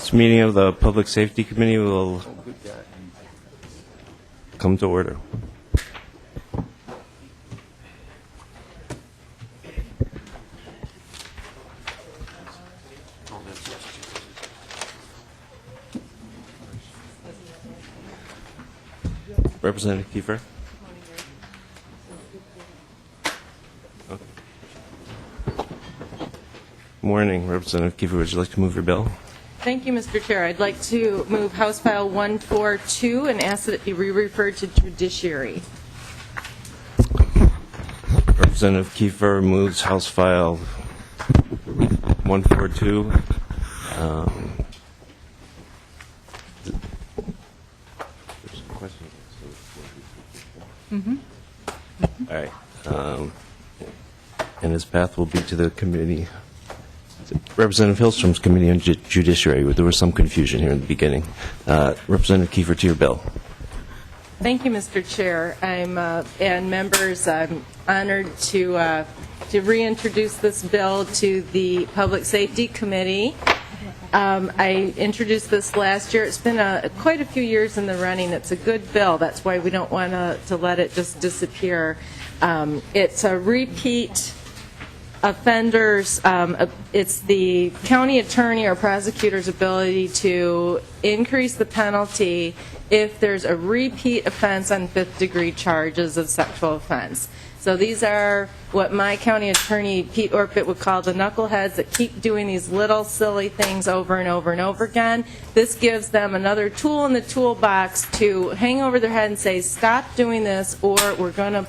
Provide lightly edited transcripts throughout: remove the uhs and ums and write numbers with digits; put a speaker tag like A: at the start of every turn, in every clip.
A: This meeting of the Public Safety Committee will come to order. Representative Kieffer. Morning, Representative Kieffer. Would you like to move your bill?
B: Thank you, Mr. Chair. I'd like to move House File 142 and ask that it be re-referred to Judiciary.
A: Representative Kieffer moves House File 142. All right. And his path will be to the committee. Representative Hillstrom's Committee on Judiciary. There was some confusion here in the beginning. Representative Kieffer, to your bill.
B: Thank you, Mr. Chair. And members, I'm honored to reintroduce this bill to the Public Safety Committee. I introduced this last year. It's been quite a few years in the running. It's a good bill. That's why we don't want to let it just disappear. It's a repeat offenders. It's the county attorney or prosecutor's ability to increase the penalty if there's a repeat offense on fifth-degree charges of sexual offense. So these are what my county attorney, Pete Orpit, would call the knuckleheads that keep doing these little silly things over and over and over again. This gives them another tool in the toolbox to hang over their head and say, stop doing this, or we're going to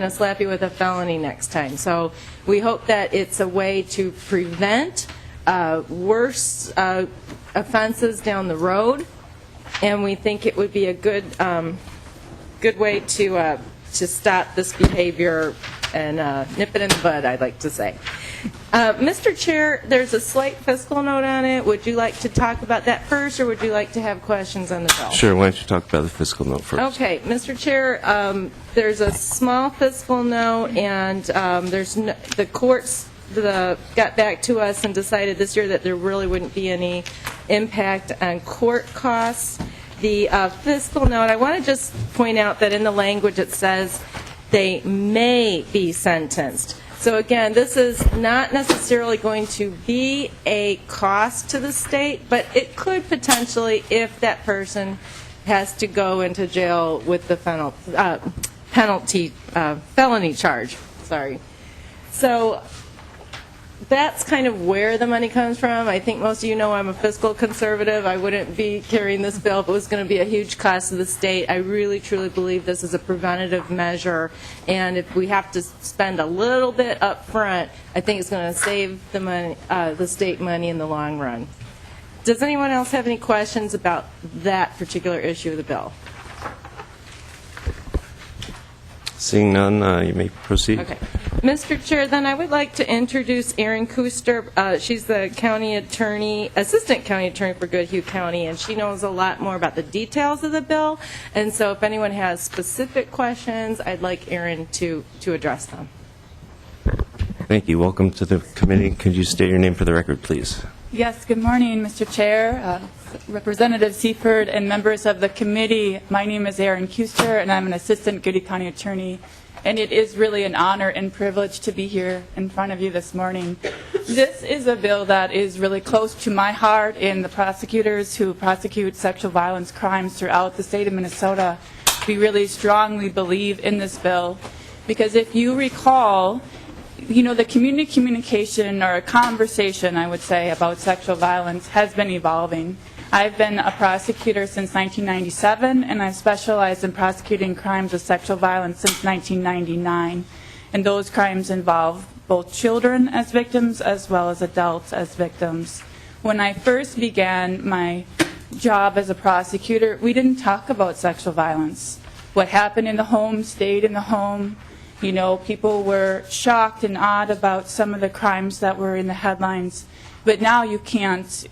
B: slap you with a felony next time. So we hope that it's a way to prevent worse offenses down the road, and we think it would be a good way to stop this behavior and nip it in the bud, I'd like to say. Mr. Chair, there's a slight fiscal note on it. Would you like to talk about that first, or would you like to have questions on the bill?
A: Sure, why don't you talk about the fiscal note first?
B: Okay, Mr. Chair, there's a small fiscal note, and the courts got back to us and decided this year that there really wouldn't be any impact on court costs. The fiscal note, I want to just point out that in the language it says they may be sentenced. So again, this is not necessarily going to be a cost to the state, but it could potentially if that person has to go into jail with the felony charge. Sorry. So that's kind of where the money comes from. I think most of you know I'm a fiscal conservative. I wouldn't be carrying this bill if it was going to be a huge cost to the state. I really, truly believe this is a preventative measure, and if we have to spend a little bit up front, I think it's going to save the money, the state money in the long run. Does anyone else have any questions about that particular issue of the bill?
A: Seeing none, you may proceed.
B: Okay. Mr. Chair, then I would like to introduce Erin Kuster. She's the county attorney, assistant county attorney for Goodhue County, and she knows a lot more about the details of the bill. And so if anyone has specific questions, I'd like Erin to address them.
A: Thank you. Welcome to the committee. Could you state your name for the record, please?
C: Yes, good morning, Mr. Chair, Representative Seifert, and members of the committee. My name is Erin Kuster, and I'm an assistant Goodhue County attorney. And it is really an honor and privilege to be here in front of you this morning. This is a bill that is really close to my heart, and the prosecutors who prosecute sexual violence crimes throughout the state of Minnesota, we really strongly believe in this bill. Because if you recall, you know, the community communication or a conversation, I would say, about sexual violence has been evolving. I've been a prosecutor since 1997, and I've specialized in prosecuting crimes of sexual violence since 1999. And those crimes involve both children as victims as well as adults as victims. When I first began my job as a prosecutor, we didn't talk about sexual violence. What happened in the home stayed in the home. You know, people were shocked and awed about some of the crimes that were in the headlines. But now you can't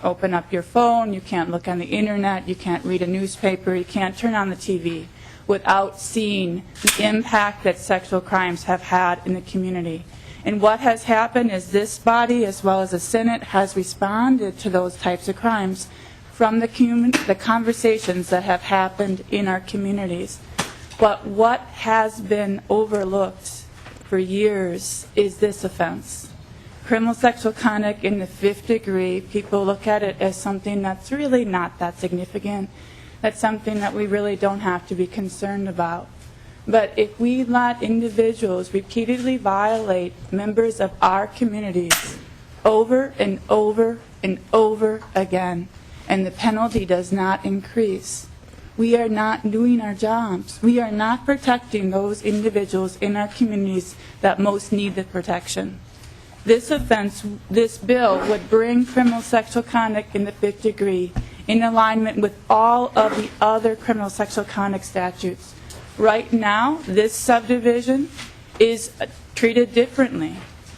C: open up your phone, you can't look on the internet, you can't read a newspaper, you can't turn on the TV without seeing the impact that sexual crimes have had in the community. And what has happened is this body, as well as the Senate, has responded to those types of crimes from the conversations that have happened in our communities. But what has been overlooked for years is this offense. Criminal sexual conduct in the 5th degree, people look at it as something that's really not that significant. That's something that we really don't have to be concerned about. But if we let individuals repeatedly violate members of our communities over and over and over again, and the penalty does not increase, we are not doing our jobs. We are not protecting those individuals in our communities that most need the protection. This offense, this bill, would bring criminal sexual conduct in the 5th degree in alignment with all of the other criminal sexual conduct statutes. Right now, this subdivision is treated differently.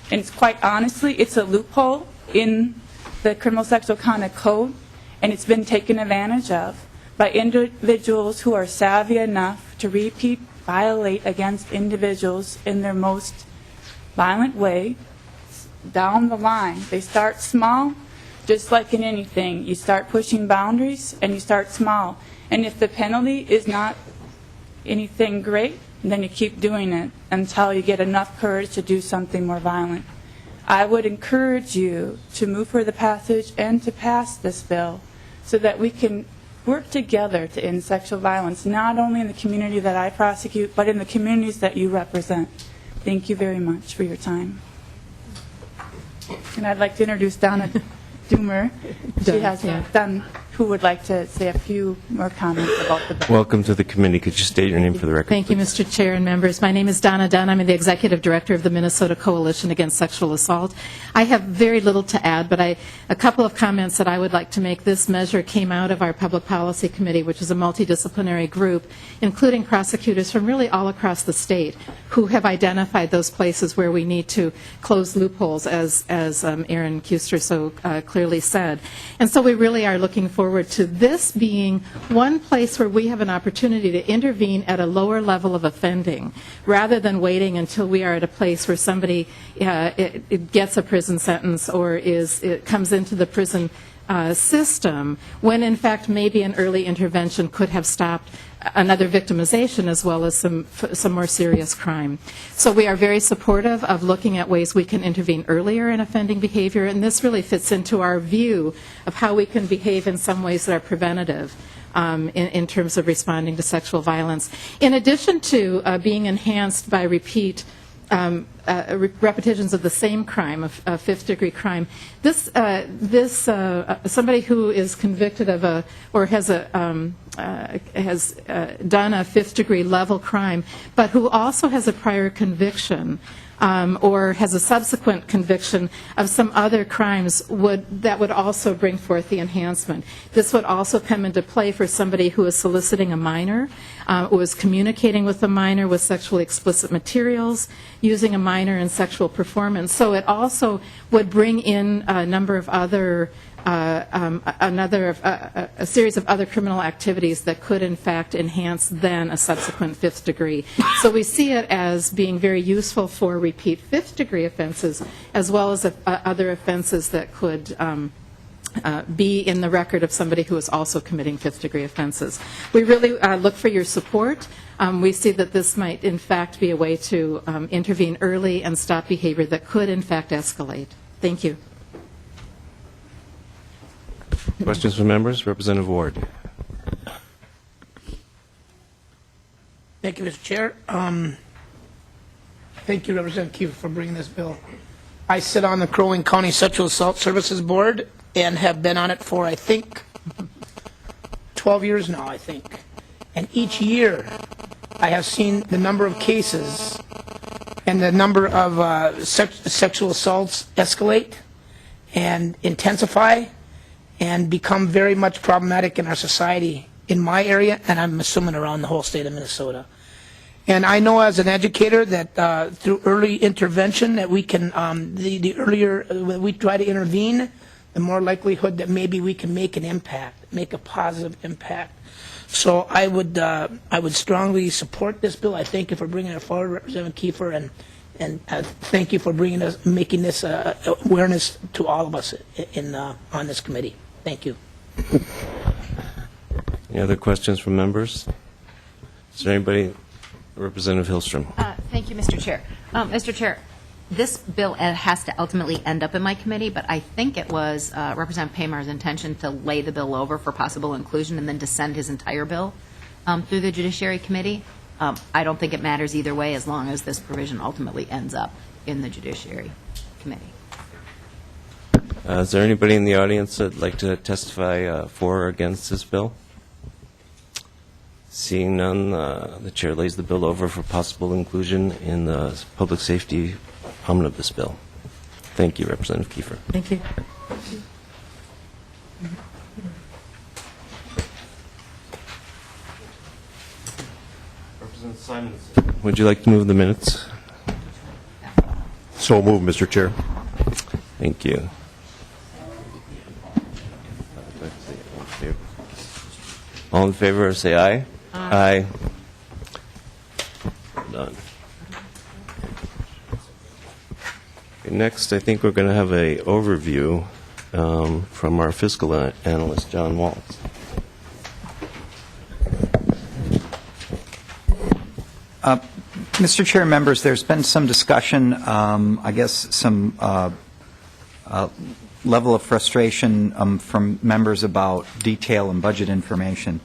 C: And it's quite honestly, it's a loophole in the criminal sexual conduct code, and it's been taken advantage of by individuals who are savvy enough to repeat violate against individuals in their most violent way down the line. They start small, just like in anything. You start pushing boundaries and you start small. And if the penalty is not anything great, then you keep doing it until you get enough courage to do something more violent. I would encourage you to move for the passage and to pass this bill so that we can work together to end sexual violence, not only in the community that I prosecute, but in the communities that you represent. Thank you very much for your time. And I'd like to introduce Donna Doomer. She has done who would like to say a few more comments about the bill.
A: Welcome to the committee. Could you state your name for the record?
D: Thank you,
A: please?
D: Mr. Chair and members. My name is Donna Dunn. I'm the Executive Director of the Minnesota Coalition Against Sexual Assault. I have very little to add, but a couple of comments that I would like to make. This measure came out of our Public Policy Committee, which is a multidisciplinary group, including prosecutors from really all across the state, who have identified those places where we need to close loopholes, as Aaron Kieffer so clearly said. And so we really are looking forward to this being one place where we have an opportunity to intervene at a lower level of offending, rather than waiting until we are at a place where somebody it gets a prison sentence or it comes into the prison system, when in fact maybe an early intervention could have stopped another victimization as well as some more serious crime. So we are very supportive of looking at ways we can intervene earlier in offending behavior, and this really fits into our view of how we can behave in some ways that are preventative in terms of responding to sexual violence. In addition to being enhanced by repetitions of the same crime, a fifth-degree crime. Somebody who is convicted of or has done a fifth-degree level crime, but who also has a prior conviction or has a subsequent conviction of some other crimes that would also bring forth the enhancement. This would also come into play for somebody who is soliciting a minor, who is communicating with a minor with sexually explicit materials, using a minor in sexual performance. So it also would bring in a number of other a series of other criminal activities that could in fact enhance then a subsequent fifth degree. So we see it as being very useful for repeat fifth degree offenses as well as other offenses that could be in the record of somebody who is also committing fifth degree offenses. We really look for your support. We see that this might in fact be a way to intervene early and stop behavior that could in fact escalate. Thank you.
A: Questions from members? Representative Ward.
E: Thank you, Mr. Chair. Thank you, Representative Kieffer, for bringing this bill. I sit on the Crow Wing County Sexual Assault Services Board and have been on it for, I think, 12 years now, I think. And each year, I have seen the number of cases and the number of sexual assaults escalate and intensify and become very much problematic in our society, in my area, and I'm assuming around the whole state of Minnesota. And I know as an educator that through early intervention that we can, the earlier we try to intervene, the more likelihood that maybe we can make an impact, make a positive impact. So I would strongly support this bill. I thank you for bringing it forward, Representative Kieffer, and thank you for making this awareness to all of us on this committee. Thank you.
A: Any other questions from members? Is there anybody? Representative Hillstrom.
F: Thank you, Mr. Chair. Mr. Chair, this bill has to ultimately end up in my committee, but I think it was Representative Paymar's intention to lay the bill over for possible inclusion and then to send his entire bill through the Judiciary Committee. I don't think it matters either way as long as this provision ultimately ends up in the Judiciary Committee.
A: Is there anybody in the audience that would like to testify for or against this bill? Seeing none, the chair lays the bill over for possible inclusion in the public safety omnibus bill. Thank you, Representative Kieffer.
D: Thank you.
A: Representative Simonson. Would you like to move the minutes?
G: So moved, Mr. Chair.
A: Thank you. All in favor, say aye. Aye. Done. Okay, next, I think we're going to have an overview from our fiscal analyst, John Waltz.
H: Mr. Chair, members, there's been some discussion, I guess some level of frustration from members about detail and budget information.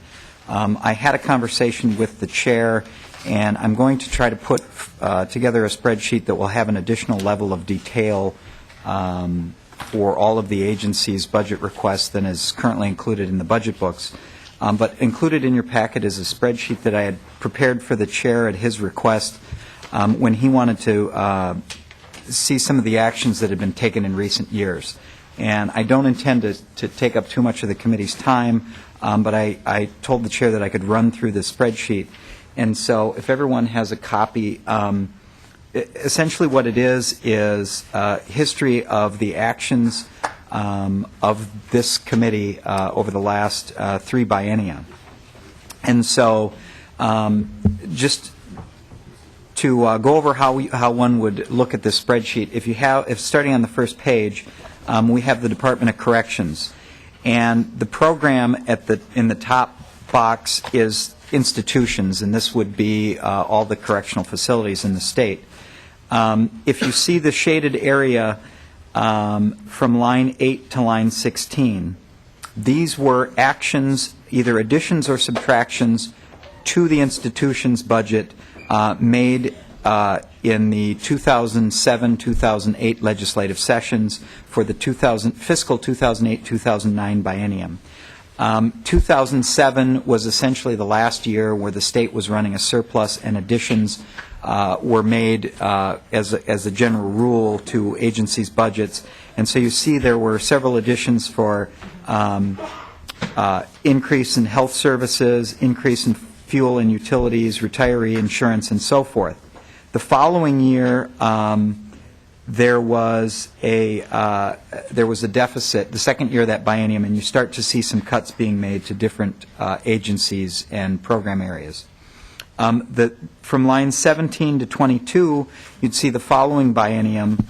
H: I had a conversation with the chair, and I'm going to try to put together a spreadsheet that will have an additional level of detail on for all of the agency's budget requests than is currently included in the budget books. But included in your packet is a spreadsheet that I had prepared for the chair at his request when he wanted to see some of the actions that had been taken in recent years. And I don't intend to take up too much of the committee's time, but I told the chair that I could run through the spreadsheet. And so if everyone has a copy, essentially what it is history of the actions of this committee over the last 3 biennia. And so just to go over how one would look at this spreadsheet, if starting on the first page, we have the Department of Corrections. And the program in the top box is institutions, and this would be all the correctional facilities in the state. If you see the shaded area from line 8 to line 16, these were actions, either additions or subtractions, to the institution's budget made in the 2007-2008 legislative sessions for the fiscal 2008-2009 biennium. 2007 was essentially the last year where the state was running a surplus, and additions were made as a general rule to agencies' budgets. And so you see there were several additions for increase in health services, increase in fuel and utilities, retiree insurance, and so forth. The following year, there was a deficit, the second year of that biennium, and you start to see some cuts being made to different agencies and program areas. From line 17 to 22, you'd see the following biennium.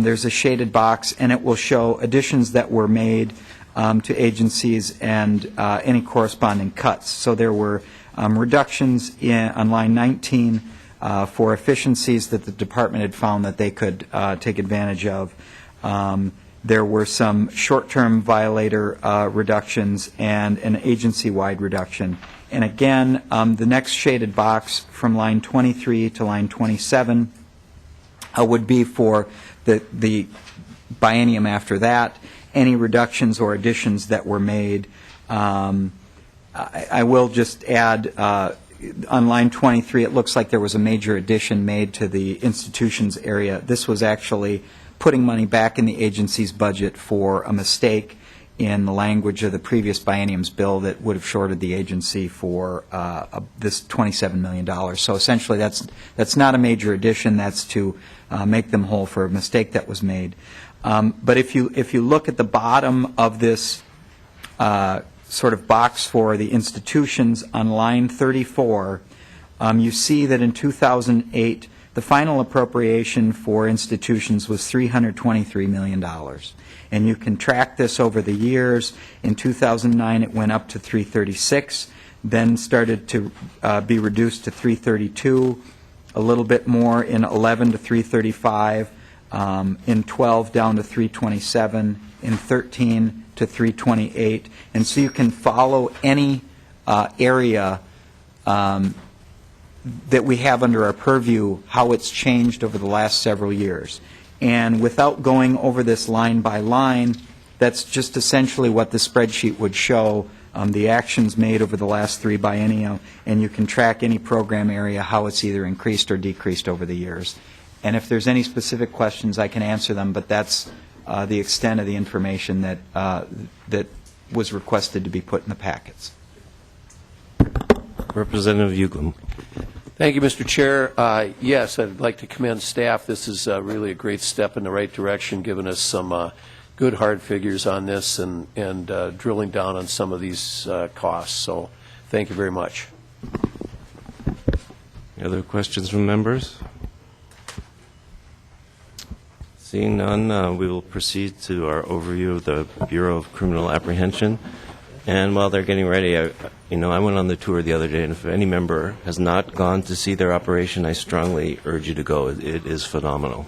H: There's a shaded box, and it will show additions that were made to agencies and any corresponding cuts. So there were reductions on line 19 for efficiencies that the department had found that they could take advantage of. There were some short-term violator reductions and an agency-wide reduction. And again, the next shaded box from line 23 to line 27 would be for the biennium after that, any reductions or additions that were made. I will just add, on line 23, it looks like there was a major addition made to the institutions area. This was actually putting money back in the agency's budget for a mistake in the language of the previous biennium's bill that would have shorted the agency for this $27 million. So essentially that's not a major addition. That's to make them whole for a mistake that was made. But if you look at the bottom of this sort of box for the institutions on line 34, you see that in 2008, the final appropriation for institutions was $323 million. And you can track this over the years. In 2009, it went up to 336, then started to be reduced to 332, a little bit more in 11 to 335, in 12 down to 327, in 13 to 328. And so you can follow any area that we have under our purview, how it's changed over the last several years. And without going over this line by line, that's just essentially what the spreadsheet would show, the actions made over the last 3 biennia, and you can track any program area, how it's either increased or decreased over the years. And if there's any specific questions, I can answer them, but that's the extent of the information that was requested to be put in the packets.
A: Representative Uglum.
G: Thank you, Mr. Chair. Yes, I'd like to commend staff. This is really a great step in the right direction, giving us some good hard figures on this and drilling down on some of these costs. So thank you very much.
A: Any other questions from members? Seeing none, we will proceed to our overview of the Bureau of Criminal Apprehension. And while they're getting ready, I went on the tour the other day, and if any member has not gone to see their operation, I strongly urge you to go. It is phenomenal.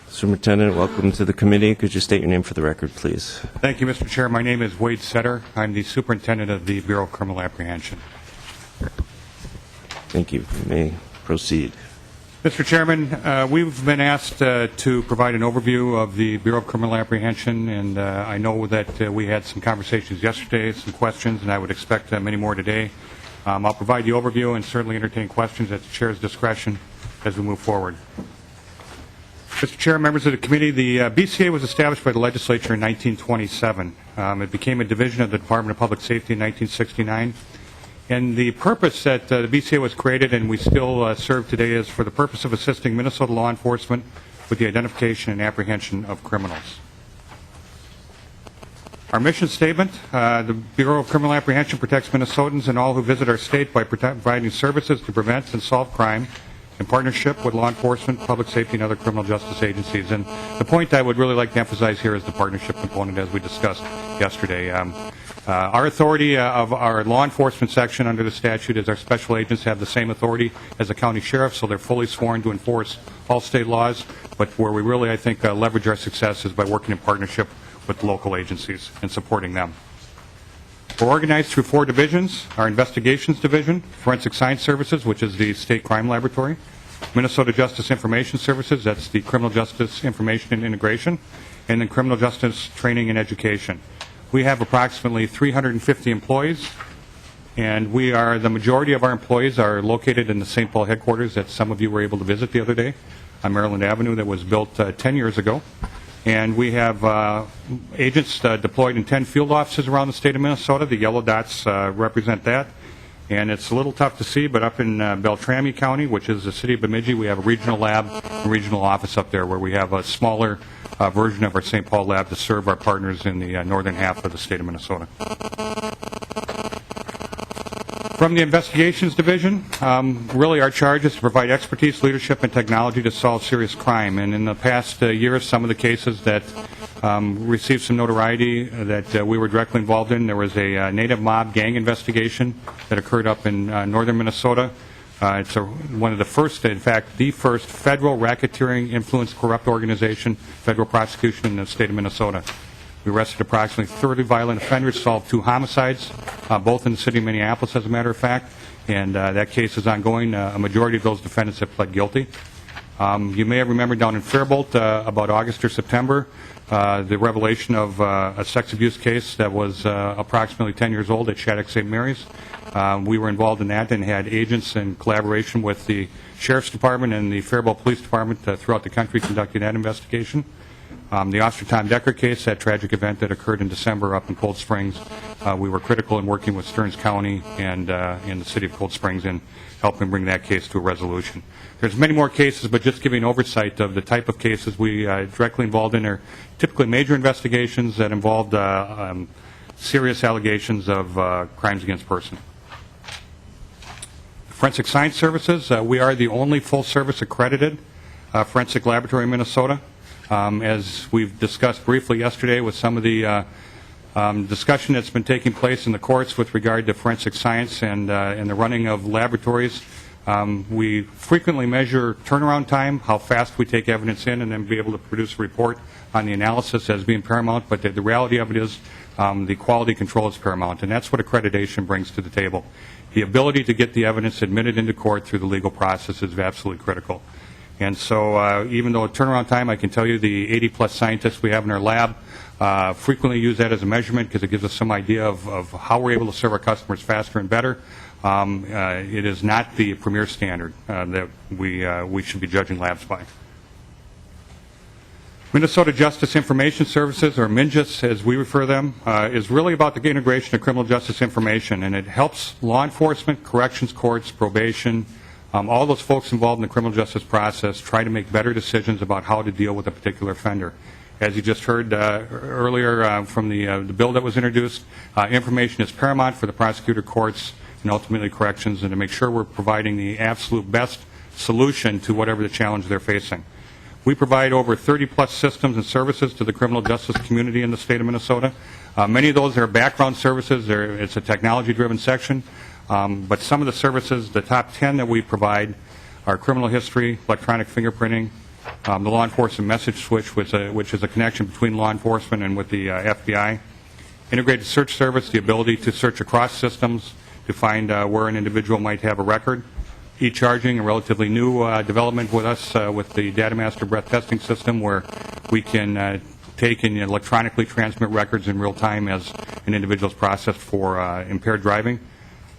A: Superintendent, welcome to the committee. Could you state your name for the record, please?
I: Thank you, Mr. Chair. My name is Wade Setter. I'm the superintendent of the Bureau of Criminal Apprehension.
A: Thank you. You may proceed.
I: Mr. Chairman, we've been asked to provide an overview of the Bureau of Criminal Apprehension, and I know that we had some conversations yesterday, some questions, and I would expect many more today. I'll provide the overview and certainly entertain questions at the Chair's discretion as we move forward. Mr. Chair, members of the committee, the BCA was established by the legislature in 1927. It became a division of the Department of Public Safety in 1969. And the purpose that the BCA was created and we still serve today is for the purpose of assisting Minnesota law enforcement with the identification and apprehension of criminals. Our mission statement, the Bureau of Criminal Apprehension protects Minnesotans and all who visit our state by providing services to prevent and solve crime in partnership with law enforcement, public safety, and other criminal justice agencies. And the point I would really like to emphasize here is the partnership component, as we discussed yesterday. Our authority of our law enforcement section under the statute is our special agents have the same authority as the county sheriff, so they're fully sworn to enforce all state laws. But where we really, I think, leverage our success is by working in partnership with local agencies and supporting them. We're organized through 4 divisions: our Investigations Division, Forensic Science Services, which is the State Crime Laboratory, Minnesota Justice Information Services, that's the Criminal Justice Information and Integration, and then Criminal Justice Training and Education. We have approximately 350 employees, and the majority of our employees are located in the St. Paul headquarters that some of you were able to visit the other day on Maryland Avenue that was built 10 years ago. And we have agents deployed in 10 field offices around the state of Minnesota. The yellow dots represent that. And it's a little tough to see, but up in Beltrami County, which is the city of Bemidji, we have a regional lab, a regional office up there where we have a smaller version of our St. Paul lab to serve our partners in the northern half of the state of Minnesota. From the Investigations Division, really our charge is to provide expertise, leadership, and technology to solve serious crime. And in the past years, some of the cases that received some notoriety that we were directly involved in, there was a native mob gang investigation that occurred up in northern Minnesota. It's one of the first, in fact, the first federal racketeering influenced corrupt organization, federal prosecution in the state of Minnesota. We arrested approximately 30 violent offenders, solved 2 homicides, both in the city of Minneapolis, as a matter of fact, and that case is ongoing. A majority of those defendants have pled guilty. You may have remembered down in Faribault about August or September, the revelation of a sex abuse case that was approximately 10 years old at Shattuck St. Mary's. We were involved in that and had agents in collaboration with the Sheriff's Department and the Faribault Police Department throughout the country conducting that investigation. The Officer Tom Decker case, that tragic event that occurred in December up in Cold Springs, we were critical in working with Stearns County and in the city of Cold Springs in helping bring that case to a resolution. There's many more cases, but just giving oversight of the type of cases we directly involved in are typically major investigations that involved serious allegations of crimes against person. Forensic Science Services, we are the only full-service accredited forensic laboratory in Minnesota. As we've discussed briefly yesterday with some of the discussion that's been taking place in the courts with regard to forensic science and the running of laboratories, we frequently measure turnaround time, how fast we take evidence in, and then be able to produce a report on the analysis as being paramount. But the reality of it is the quality control is paramount, and that's what accreditation brings to the table. The ability to get the evidence admitted into court through the legal process is absolutely critical. And so even though turnaround time, I can tell you the 80-plus scientists we have in our lab frequently use that as a measurement because it gives us some idea of how we're able to serve our customers faster and better. It is not the premier standard that we should be judging labs by. Minnesota Justice Information Services, or MNJIS as we refer to them, is really about the integration of criminal justice information, and it helps law enforcement, corrections courts, probation, all those folks involved in the criminal justice process try to make better decisions about how to deal with a particular offender. As you just heard earlier from the bill that was introduced, information is paramount for the prosecutor, courts, and ultimately corrections, and to make sure we're providing the absolute best solution to whatever the challenge they're facing. We provide over 30-plus systems and services to the criminal justice community in the state of Minnesota. Many of those are background services. It's a technology-driven section. But some of the services, the top 10 that we provide, are criminal history, electronic fingerprinting, the law enforcement message switch, which is a connection between law enforcement and with the FBI, integrated search service, the ability to search across systems to find where an individual might have a record, e-charging, a relatively new development with us with the Data Master breath testing system, where we can take and electronically transmit records in real time as an individual is processed for impaired driving.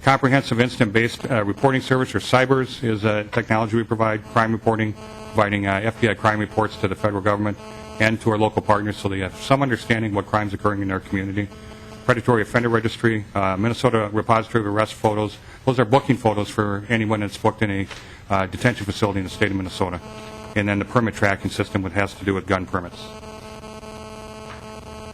I: Comprehensive Incident-Based Reporting Service, or CYBERS, is a technology we provide, crime reporting, providing FBI crime reports to the federal government and to our local partners so they have some understanding of what crimes occurring in their community. Predatory Offender Registry, Minnesota Repository of Arrest Photos. Those are booking photos for anyone that's booked in a detention facility in the state of Minnesota. And then the permit tracking system, which has to do with gun permits.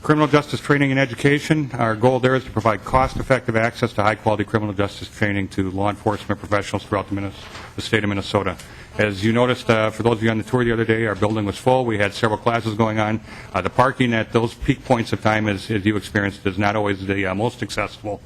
I: Criminal justice training and education. Our goal there is to provide cost-effective access to high-quality criminal justice training to law enforcement professionals throughout the state of Minnesota. As you noticed, for those of you on the tour the other day, our building was full. We had several classes going on. The parking at those peak points of time, as you experienced, is not always the most accessible.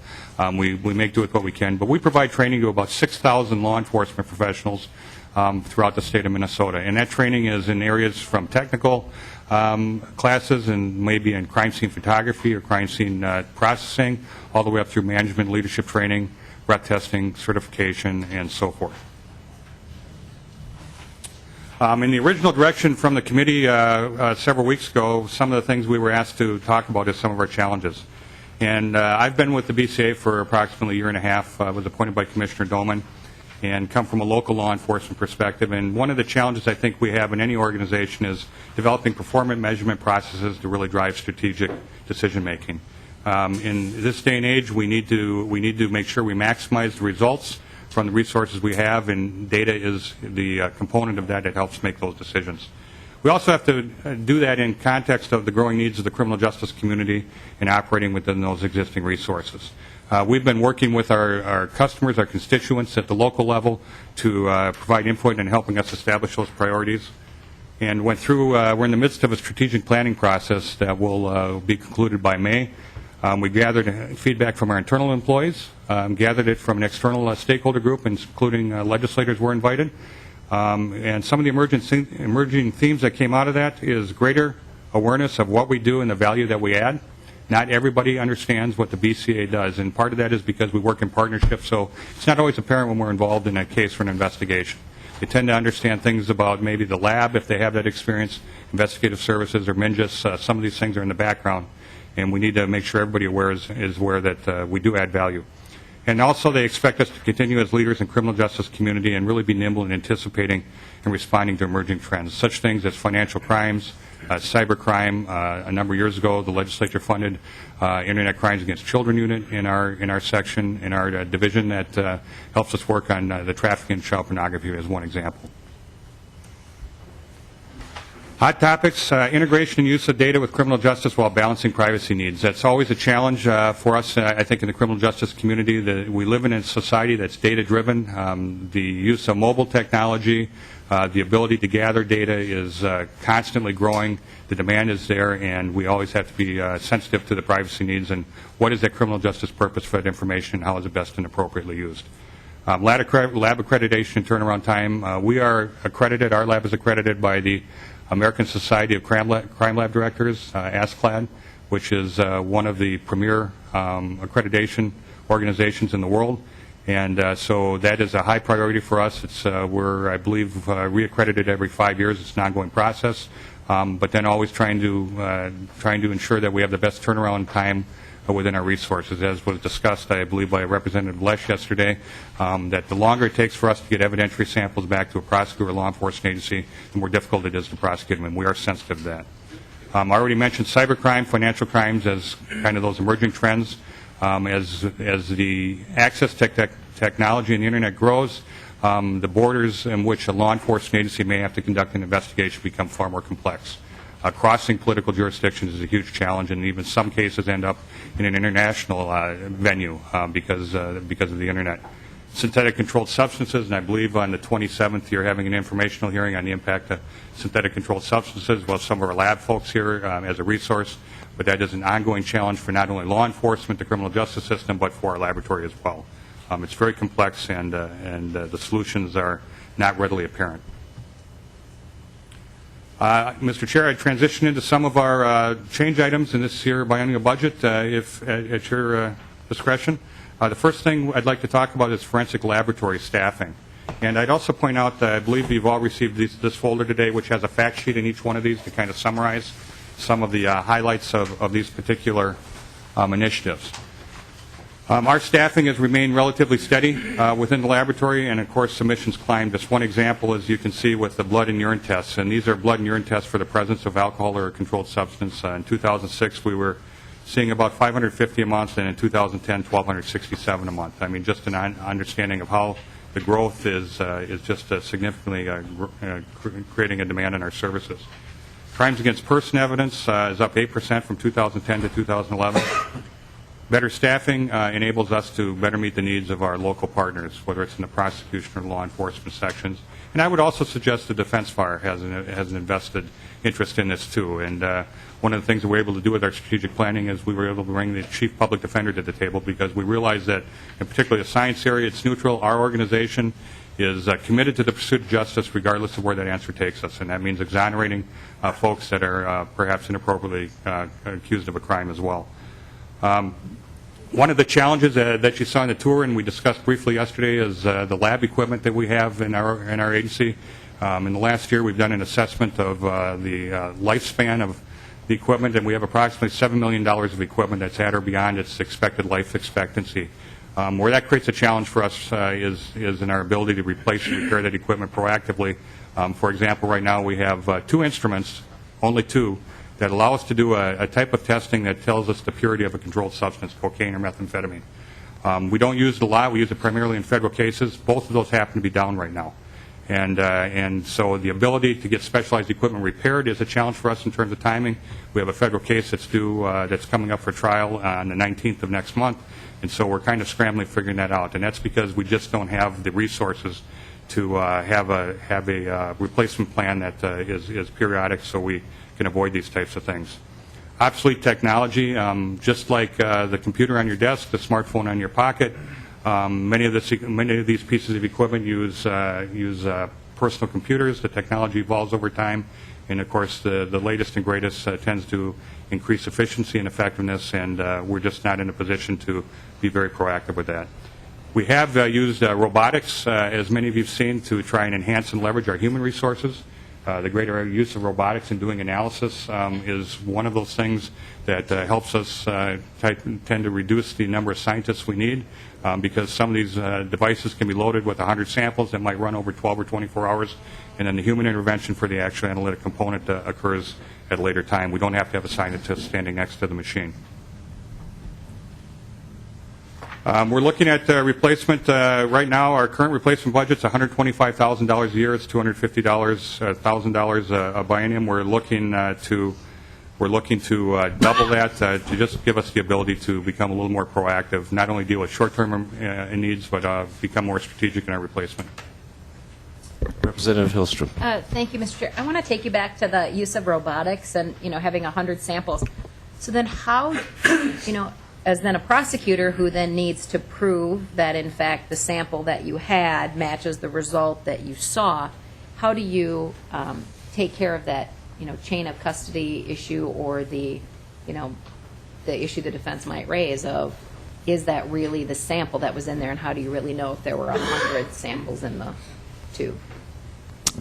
I: We make do with what we can. But we provide training to about 6,000 law enforcement professionals throughout the state of Minnesota. And that training is in areas from technical classes and maybe in crime scene photography or crime scene processing, all the way up through management, leadership training, breath testing, certification, and so forth. In the original direction from the committee several weeks ago, some of the things we were asked to talk about is some of our challenges. And I've been with the BCA for approximately a year and a half. I was appointed by Commissioner Doman and come from a local law enforcement perspective. And one of the challenges I think we have in any organization is developing performance measurement processes to really drive strategic decision making. In this day and age, we need to make sure we maximize the results from the resources we have, and data is the component of that helps make those decisions. We also have to do that in context of the growing needs of the criminal justice community and operating within those existing resources. We've been working with our customers, our constituents at the local level to provide input and helping us establish those priorities. And we're in the midst of a strategic planning process that will be concluded by May. We gathered feedback from our internal employees, gathered it from an external stakeholder group, including legislators were invited. And some of the emerging themes that came out of that is greater awareness of what we do and the value that we add. Not everybody understands what the BCA does, and part of that is because we work in partnership, so it's not always apparent when we're involved in a case or an investigation. They tend to understand things about maybe the lab, if they have that experience, investigative services, or MNJIS. Some of these things are in the background, and we need to make sure everybody is aware that we do add value. And also they expect us to continue as leaders in criminal justice community and really be nimble in anticipating and responding to emerging trends, such things as financial crimes, cybercrime. A number of years ago, the legislature funded Internet Crimes Against Children unit in our section, in our division that helps us work on the trafficking in child pornography as one example. Hot topics, integration and use of data with criminal justice while balancing privacy needs. That's always a challenge for us, I think, in the criminal justice community. We live in a society that's data-driven. The use of mobile technology, the ability to gather data is constantly growing. The demand is there, and we always have to be sensitive to the privacy needs and what is that criminal justice purpose for that information and how is it best and appropriately used. Lab accreditation and turnaround time. We are accredited, our lab is accredited by the American Society of Crime Lab Directors, ASCLD, which is one of the premier accreditation organizations in the world. And so that is a high priority for us. We're, I believe, re-accredited every 5 years. It's an ongoing process, but then always trying to ensure that we have the best turnaround time within our resources. As was discussed, I believe, by Representative Lesch yesterday, that the longer it takes for us to get evidentiary samples back to a prosecutor or law enforcement agency, the more difficult it is to prosecute them, and we are sensitive to that. I already mentioned cybercrime, financial crimes as kind of those emerging trends. As the access to technology and the Internet grows, the borders in which a law enforcement agency may have to conduct an investigation become far more complex. Crossing political jurisdictions is a huge challenge, and even some cases end up in an international venue because of the Internet. Synthetic controlled substances, and I believe on the 27th you're having an informational hearing on the impact of synthetic controlled substances. Well, some of our lab folks here as a resource, but that is an ongoing challenge for not only law enforcement, the criminal justice system, but for our laboratory as well. It's very complex, and the solutions are not readily apparent. Mr. Chair, I transition into some of our change items in this year biennial budget, if at your discretion. The first thing I'd like to talk about is forensic laboratory staffing. And I'd also point out that I believe you've all received this folder today, which has a fact sheet in each one of these to kind of summarize some of the highlights of these particular initiatives. Our staffing has remained relatively steady within the laboratory, and of course submissions climbed. Just one example, as you can see, with the blood and urine tests, and these are blood and urine tests for the presence of alcohol or a controlled substance. In 2006, we were seeing about 550 a month, and in 2010, 1,267 a month. I mean, just an understanding of how the growth is just significantly creating a demand on our services. Crimes against person evidence is up 8% from 2010 to 2011. Better staffing enables us to better meet the needs of our local partners, whether it's in the prosecution or law enforcement sections. And I would also suggest the Defense Fire has an invested interest in this too. And one of the things that we're able to do with our strategic planning is we were able to bring the Chief Public Defender to the table because we realize that, in particular the science area, it's neutral. Our organization is committed to the pursuit of justice regardless of where that answer takes us. And that means exonerating folks that are perhaps inappropriately accused of a crime as well. One of the challenges that you saw in the tour, and we discussed briefly yesterday, is the lab equipment that we have in our agency. In the last year, we've done an assessment of the lifespan of the equipment, and we have approximately $7 million of equipment that's at or beyond its expected life expectancy. Where that creates a challenge for us is in our ability to replace and repair that equipment proactively. For example, right now we have 2 instruments, only 2, that allow us to do a type of testing that tells us the purity of a controlled substance, cocaine or methamphetamine. We don't use it a lot. We use it primarily in federal cases. Both of those happen to be down right now. And so the ability to get specialized equipment repaired is a challenge for us in terms of timing. We have a federal case that's due, that's coming up for trial on the 19th of next month, and so we're kind of scrambling figuring that out. And that's because we just don't have the resources to have a replacement plan that is periodic, so we can avoid these types of things. Obsolete technology, just like the computer on your desk, the smartphone on your pocket, many of these pieces of equipment use personal computers. The technology evolves over time, and of course the latest and greatest tends to increase efficiency and effectiveness, and we're just not in a position to be very proactive with that. We have used robotics, as many of you have seen, to try and enhance and leverage our human resources. The greater use of robotics in doing analysis is one of those things that helps us tend to reduce the number of scientists we need, because some of these devices can be loaded with 100 samples that might run over 12 or 24 hours, and then the human intervention for the actual analytic component occurs at a later time. We don't have to have a scientist standing next to the machine. We're looking at replacement. Right now, our current replacement budget is $125,000 a year. It's $250,000 a biennium. We're looking to double that to just give us the ability to become a little more proactive, not only deal with short-term needs, but become more strategic in our replacement.
A: Representative Hillstrom.
F: Thank you, Mr. Chair. I want to take you back to the use of robotics and, having 100 samples. So then how, as then a prosecutor who then needs to prove that, in fact, the sample that you had matches the result that you saw, how do you take care of that, chain of custody issue or the issue the defense might raise of, is that really the sample that was in there, and how do you really know if there were 100 samples in the tube?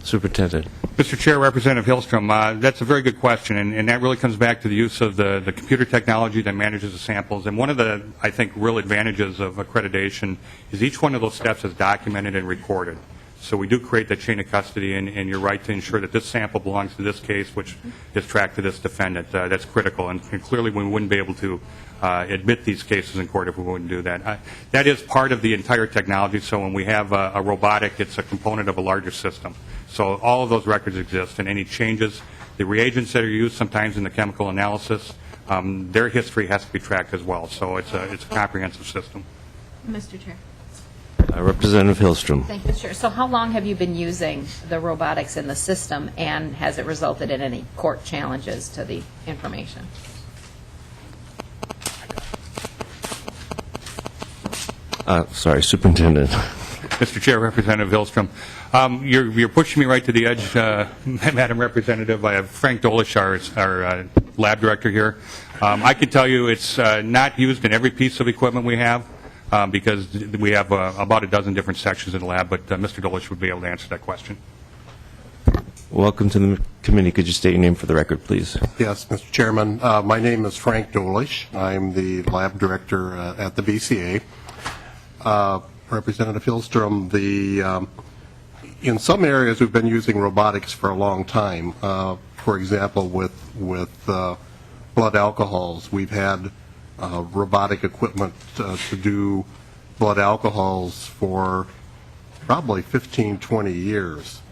A: Superintendent.
I: Mr. Chair, Representative Hillstrom, that's a very good question, and that really comes back to the use of the computer technology that manages the samples. And one of the, I think, real advantages of accreditation is each one of those steps is documented and recorded. So we do create that chain of custody, and you're right to ensure that this sample belongs to this case, which is tracked to this defendant. That's critical, and clearly we wouldn't be able to admit these cases in court if we wouldn't do that. That is part of the entire technology, so when we have a robotic, it's a component of a larger system. So all of those records exist, and any changes, the reagents that are used sometimes in the chemical analysis, their history has to be tracked as well. So it's a comprehensive system.
F: Mr. Chair.
A: Representative Hillstrom.
F: Thank you, Mr. Chair. So how long have you been using the robotics in the system, and has it resulted in any court challenges to the information?
A: Sorry, Superintendent.
I: Mr. Chair, Representative Hillstrom, you're pushing me right to the edge, Madam Representative. I have Frank Dolish, our lab director here. I can tell you it's not used in every piece of equipment we have. because we have about a dozen different sections in the lab, but Mr. Dolish would be able to answer that question.
A: Welcome to the committee. Could you state your name for the record, please?
J: Yes, Mr. Chairman. My name is Frank Dolish. I'm the lab director at the BCA. Representative Hillstrom, in some areas we've been using robotics for a long time. For example, with blood alcohols, we've had robotic equipment to do blood alcohols for probably 15, 20 years.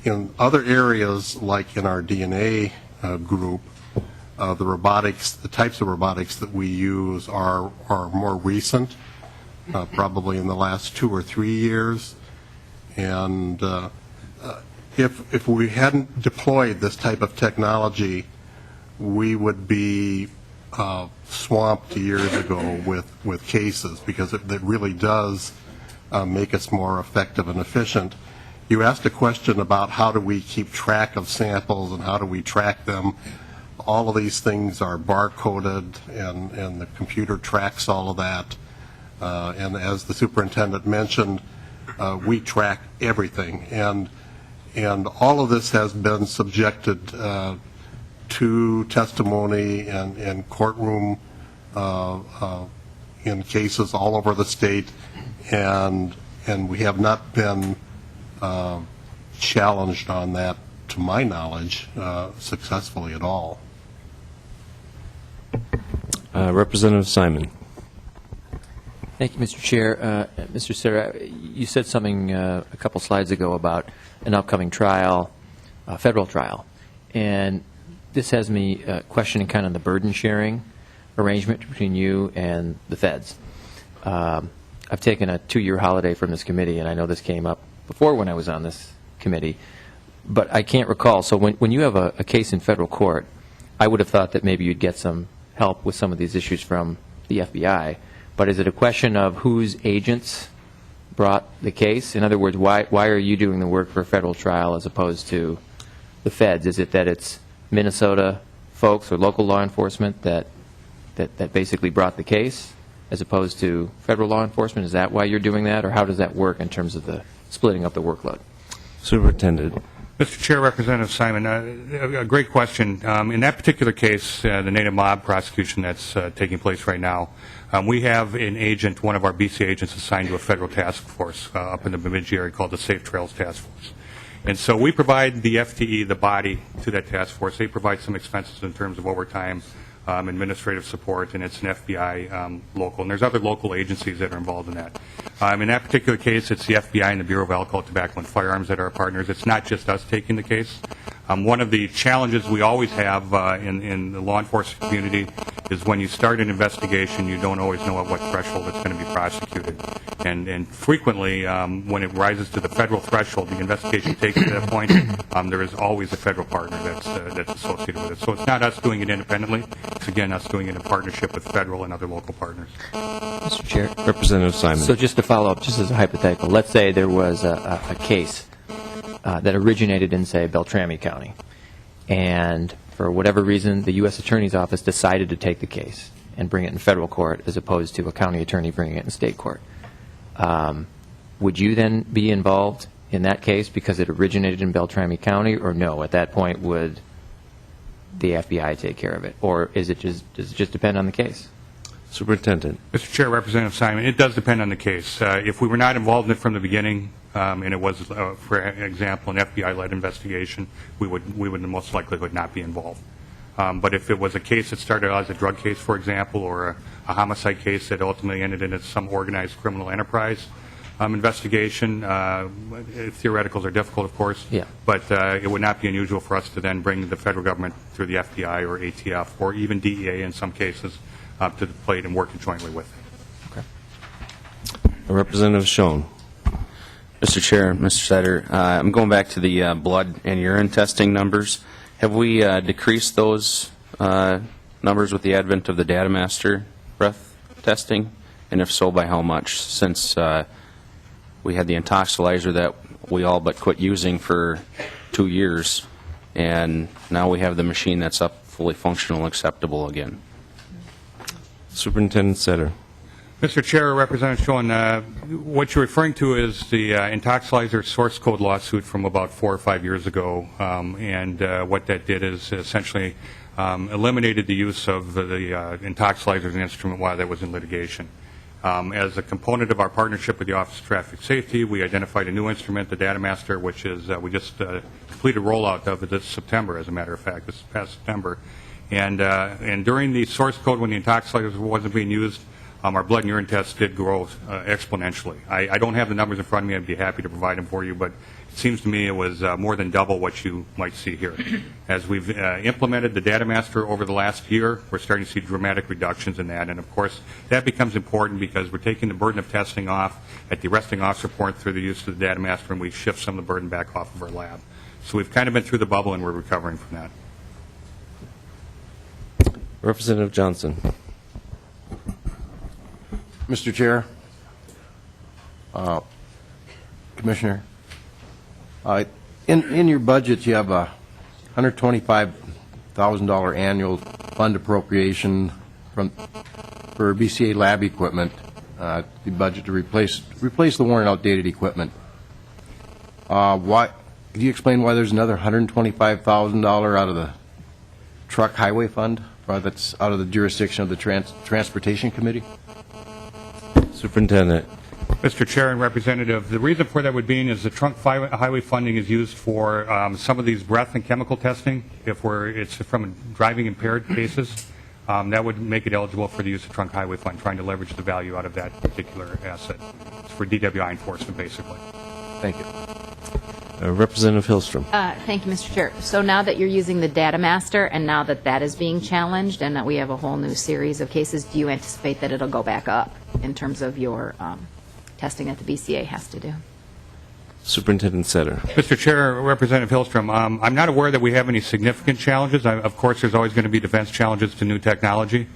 J: In other areas, like in our DNA group, the types of robotics that we use are more recent, probably in the last 2 or 3 years. And if we hadn't deployed this type of technology, we would be swamped years ago with cases, because it really does make us more effective and efficient. You asked a question about how do we keep track of samples and how do we track them. All of these things are barcoded, and the computer tracks all of that. And as the superintendent mentioned, we track everything. And all of this has been subjected to testimony and courtroom in cases all over the state, and we have not been challenged on that, to my knowledge, successfully at all.
A: Representative Simon.
K: Thank you, Mr. Chair. Mr. Serra, you said something a couple slides ago about an upcoming trial, federal trial, and this has me questioning kind of the burden sharing arrangement between you and the feds. I've taken a 2-year holiday from this committee, and I know this came up before when I was on this committee, but I can't recall. So when you have a case in federal court, I would have thought that maybe you'd get some help with some of these issues from the FBI. But is it a question of whose agents brought the case? In other words, why are you doing the work for a federal trial as opposed to the feds? Is it that it's Minnesota folks or local law enforcement that basically brought the case as opposed to federal law enforcement? Is that why you're doing that, or how does that work in terms of the splitting up the workload?
A: Superintendent.
I: Mr. Chair, Representative Simon, a great question. In that particular case, the native mob prosecution that's taking place right now, we have an agent, one of our BC agents, assigned to a federal task force up in the Bemidji area called the Safe Trails Task Force. And so we provide the FTE, the body, to that task force. They provide some expenses in terms of overtime, administrative support, and it's an FBI local. And there's other local agencies that are involved in that. In that particular case, it's the FBI and the Bureau of Alcohol, Tobacco, and Firearms that are our partners. It's not just us taking the case. One of the challenges we always have in the law enforcement community is when you start an investigation, you don't always know at what threshold it's going to be prosecuted. And frequently, when it rises to the federal threshold, the investigation takes to that point, there is always a federal partner that's associated with it. So it's not us doing it independently. It's, again, us doing it in partnership with federal and other local partners.
K: Mr. Chair.
A: Representative Simon.
K: So just to follow up, just as a hypothetical, let's say there was a case that originated in, say, Beltrami County, and for whatever reason, the U.S. Attorney's Office decided to take the case and bring it in federal court as opposed to a county attorney bringing it in state court. Would you then be involved in that case because it originated in Beltrami County, or no? At that point, would the FBI take care of it, or does it just depend on the case?
A: Superintendent.
I: Mr. Chair, Representative Simon, it does depend on the case. If we were not involved in it from the beginning, and it was, for example, an FBI-led investigation, we would most likely not be involved. But if it was a case that started out as a drug case, for example, or a homicide case that ultimately ended in some organized criminal enterprise investigation, theoreticals are difficult, of course,
K: yeah.
I: But it would not be unusual for us to then bring the federal government through the FBI or ATF or even DEA in some cases to the plate and work jointly with it.
A: Okay. Representative Schoen.
L: Mr. Chair, Mr. Setter, I'm going back to the blood and urine testing numbers. Have we decreased those numbers with the advent of the data master breath testing? And if so, by how much? Since we had the intoxilizer that we all but quit using for 2 years, and now we have the machine that's up fully functional and acceptable again.
A: Superintendent Setter.
I: Mr. Chair, Representative Schoen, what you're referring to is the Intoxilizer source code lawsuit from about 4 or 5 years ago, and what that did is essentially eliminated the use of the Intoxilizer as an instrument while that was in litigation. As a component of our partnership with the Office of Traffic Safety, we identified a new instrument, the Data Master, which is we just completed rollout of it this September, as a matter of fact, this past September. And during the source code, when the Intoxilizer wasn't being used, our blood and urine tests did grow exponentially. I don't have the numbers in front of me. I'd be happy to provide them for you, but it seems to me it was more than double what you might see here. As we've implemented the Data Master over the last year, we're starting to see dramatic reductions in that. And, of course, that becomes important because we're taking the burden of testing off at the arresting officer point through the use of the Data Master, and we shift some of the burden back off of our lab. So we've kind of been through the bubble, and we're recovering from that.
A: Representative Johnson.
M: Mr. Chair, Commissioner, in your budget you have a $125,000 annual fund appropriation for BCA lab equipment, the budget to replace the worn and outdated equipment. Could you explain why there's another $125,000 out of the truck highway fund that's out of the jurisdiction of the Transportation Committee?
A: Superintendent.
I: Mr. Chair and Representative, the reason for that would be is the trunk highway funding is used for some of these breath and chemical testing. If it's from driving impaired cases, that would make it eligible for the use of trunk highway fund, trying to leverage the value out of that particular asset. It's for DWI enforcement, basically.
M: Thank you.
A: Representative Hillstrom.
F: Thank you, Mr. Chair. So now that you're using the Data Master and now that that is being challenged and that we have a whole new series of cases, do you anticipate that it'll go back up in terms of your testing that the BCA has to do?
A: Superintendent Setter.
I: Mr. Chair, Representative Hillstrom, I'm not aware that we have any significant challenges. Of course, there's always going to be defense challenges to new technology.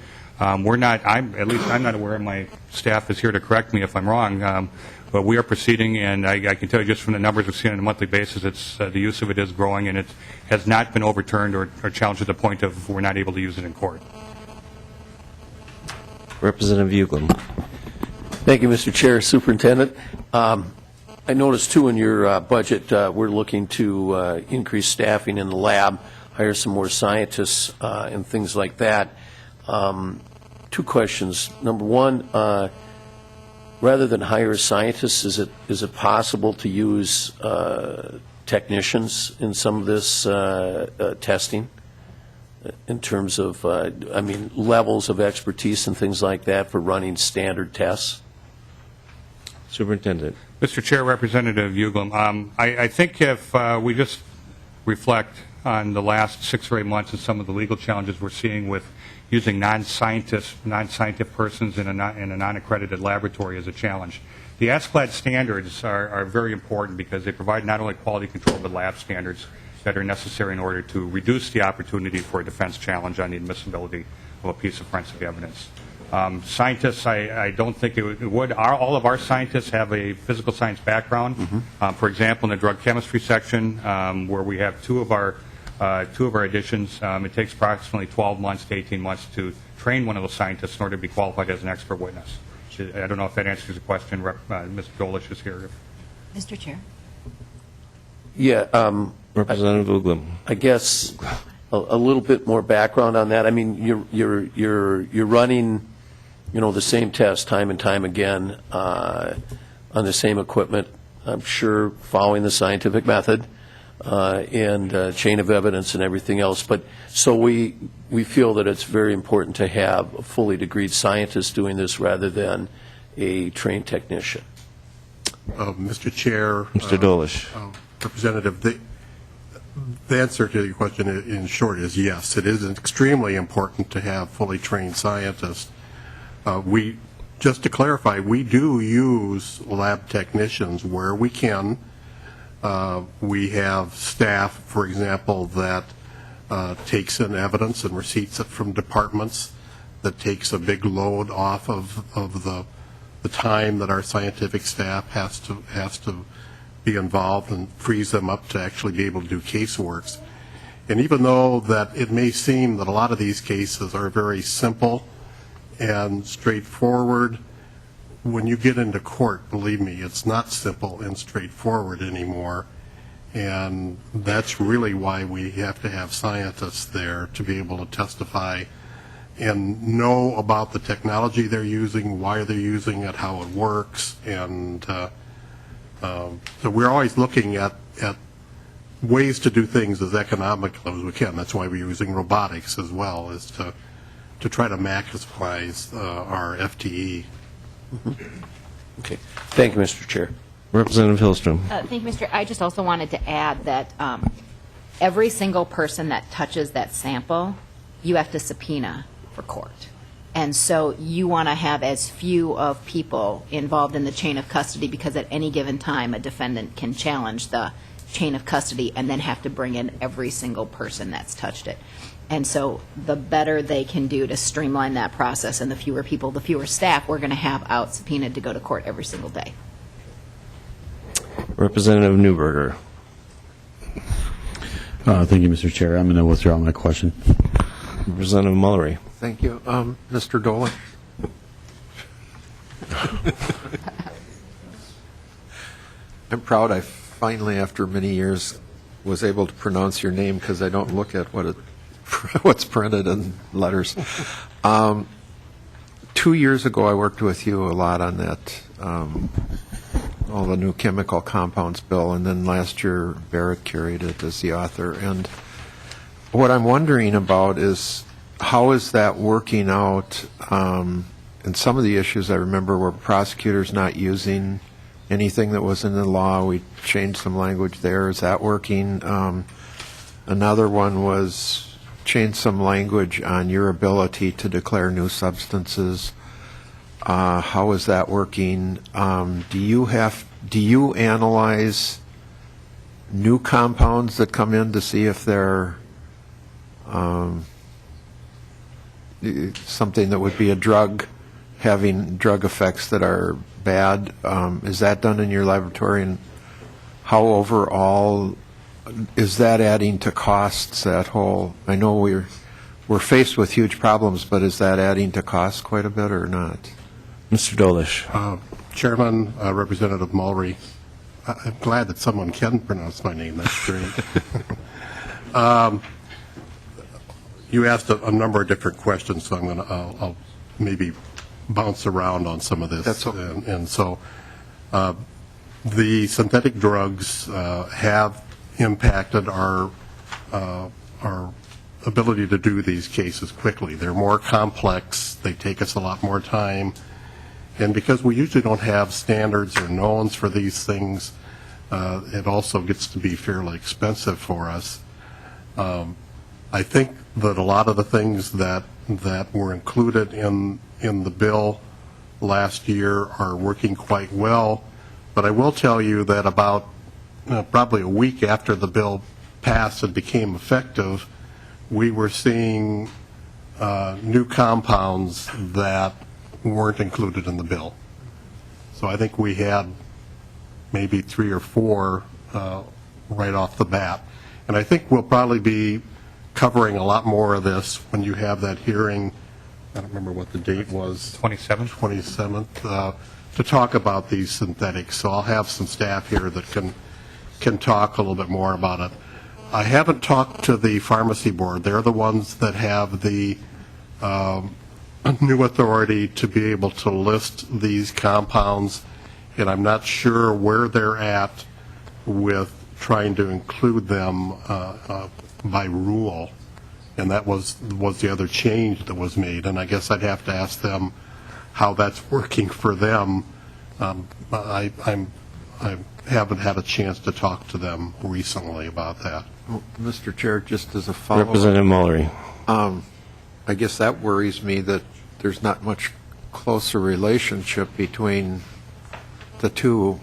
I: I'm not aware, and my staff is here to correct me if I'm wrong, but we are proceeding, and I can tell you just from the numbers we've seen on a monthly basis, the use of it is growing, and it has not been overturned or challenged to the point of we're not able to use it in court.
A: Representative Uglem.
G: Thank you, Mr. Chair. Superintendent, I noticed, too, in your budget, we're looking to increase staffing in the lab, hire some more scientists and things like that. 2 questions. Number one, rather than hire scientists, is it possible to use technicians in some of this testing in terms of, levels of expertise and things like that for running standard tests?
A: Superintendent.
I: Mr. Chair, Representative Uglem, I think if we just reflect on the last 6 or 8 months and some of the legal challenges we're seeing with using non-scientific persons in a non-accredited laboratory as a challenge. The ASCLD standards are very important because they provide not only quality control but lab standards that are necessary in order to reduce the opportunity for a defense challenge on the admissibility of a piece of forensic evidence. Scientists, I don't think it would. All of our scientists have a physical science background. Mm-hmm. For example, in the drug chemistry section, where we have two of our additions, it takes approximately 12 months to 18 months to train one of those scientists in order to be qualified as an expert witness. I don't know if that answers the question. Mr. Dolish is here.
F: Mr. Chair.
G: Yeah.
A: Representative Uglem.
G: I guess a little bit more background on that. I mean, you're running, the same test time and time again on the same equipment. I'm sure following the scientific method and chain of evidence and everything else. But so we feel that it's very important to have a fully degreed scientist doing this rather than a trained technician.
J: Mr. Chair.
A: Mr. Dolish.
J: Representative, the answer to your question in short is yes. It is extremely important to have fully trained scientists. Just to clarify, we do use lab technicians where we can. We have staff, for example, that takes in evidence and receipts it from departments, that takes a big load off of the time that our scientific staff has to be involved and frees them up to actually be able to do caseworks. And even though that it may seem that a lot of these cases are very simple and straightforward, when you get into court, believe me, it's not simple and straightforward anymore. And that's really why we have to have scientists there to be able to testify and know about the technology they're using, why they're using it, how it works. And so we're always looking at ways to do things as economically as we can. That's why we're using robotics as well, is to try to maximize our FTE.
G: Okay. Thank you, Mr. Chair.
A: Representative Hillstrom.
F: Thank you, Mr. I just also wanted to add that every single person that touches that sample, you have to subpoena for court. And so you want to have as few of people involved in the chain of custody, because at any given time, a defendant can challenge the chain of custody and then have to bring in every single person that's touched it. And so the better they can do to streamline that process, and the fewer people, the fewer staff we're going to have out subpoenaed to go to court every single day.
A: Representative Newberger.
N: Thank you, Mr. Chair. I'm going to withdraw my question.
A: Representative Mullery.
O: Thank you. Mr. Dolan? I'm proud I finally, after many years, was able to pronounce your name, because I don't look at what's printed in letters. 2 years ago, I worked with you a lot on that, all the new chemical compounds bill, and then last year Barrett carried it as the author. And what I'm wondering about is, how is that working out? And some of the issues I remember were prosecutors not using anything that was in the law. We changed some language there. Is that working? Another one was change some language on your ability to declare new substances. How is that working? Do you analyze new compounds that come in to see if they're something that would be a drug, having drug effects that are bad? Is that done in your laboratory? And how overall is that adding to costs, that whole? I know we're faced with huge problems, but is that adding to costs quite a bit or not?
A: Mr. Dolish.
J: Chairman, Representative Mullery, I'm glad that someone can pronounce my name. That's great. You asked a number of different questions, so I'll maybe bounce around on some of this.
O: That's okay.
J: And so the synthetic drugs have impacted our ability to do these cases quickly. They're more complex. They take us a lot more time. And because we usually don't have standards or knowns for these things, it also gets to be fairly expensive for us. I think that a lot of the things that were included in the bill last year are working quite well. But I will tell you that about probably a week after the bill passed and became effective, we were seeing new compounds that weren't included in the bill. So I think we had maybe 3 or 4 right off the bat. And I think we'll probably be covering a lot more of this when you have that hearing. I don't remember what the date was. 27th, to talk about these synthetics. So I'll have some staff here that can talk a little bit more about it. I haven't talked to the pharmacy board. They're the ones that have the new authority to be able to list these compounds, and I'm not sure where they're at with trying to include them by rule. And that was the other change that was made, and I guess I'd have to ask them how that's working for them. I haven't had a chance to talk to them recently about that.
O: Well, Mr. Chair, just as a follow-up.
A: Representative Mullery.
O: I guess that worries me, that there's not much closer relationship between the two,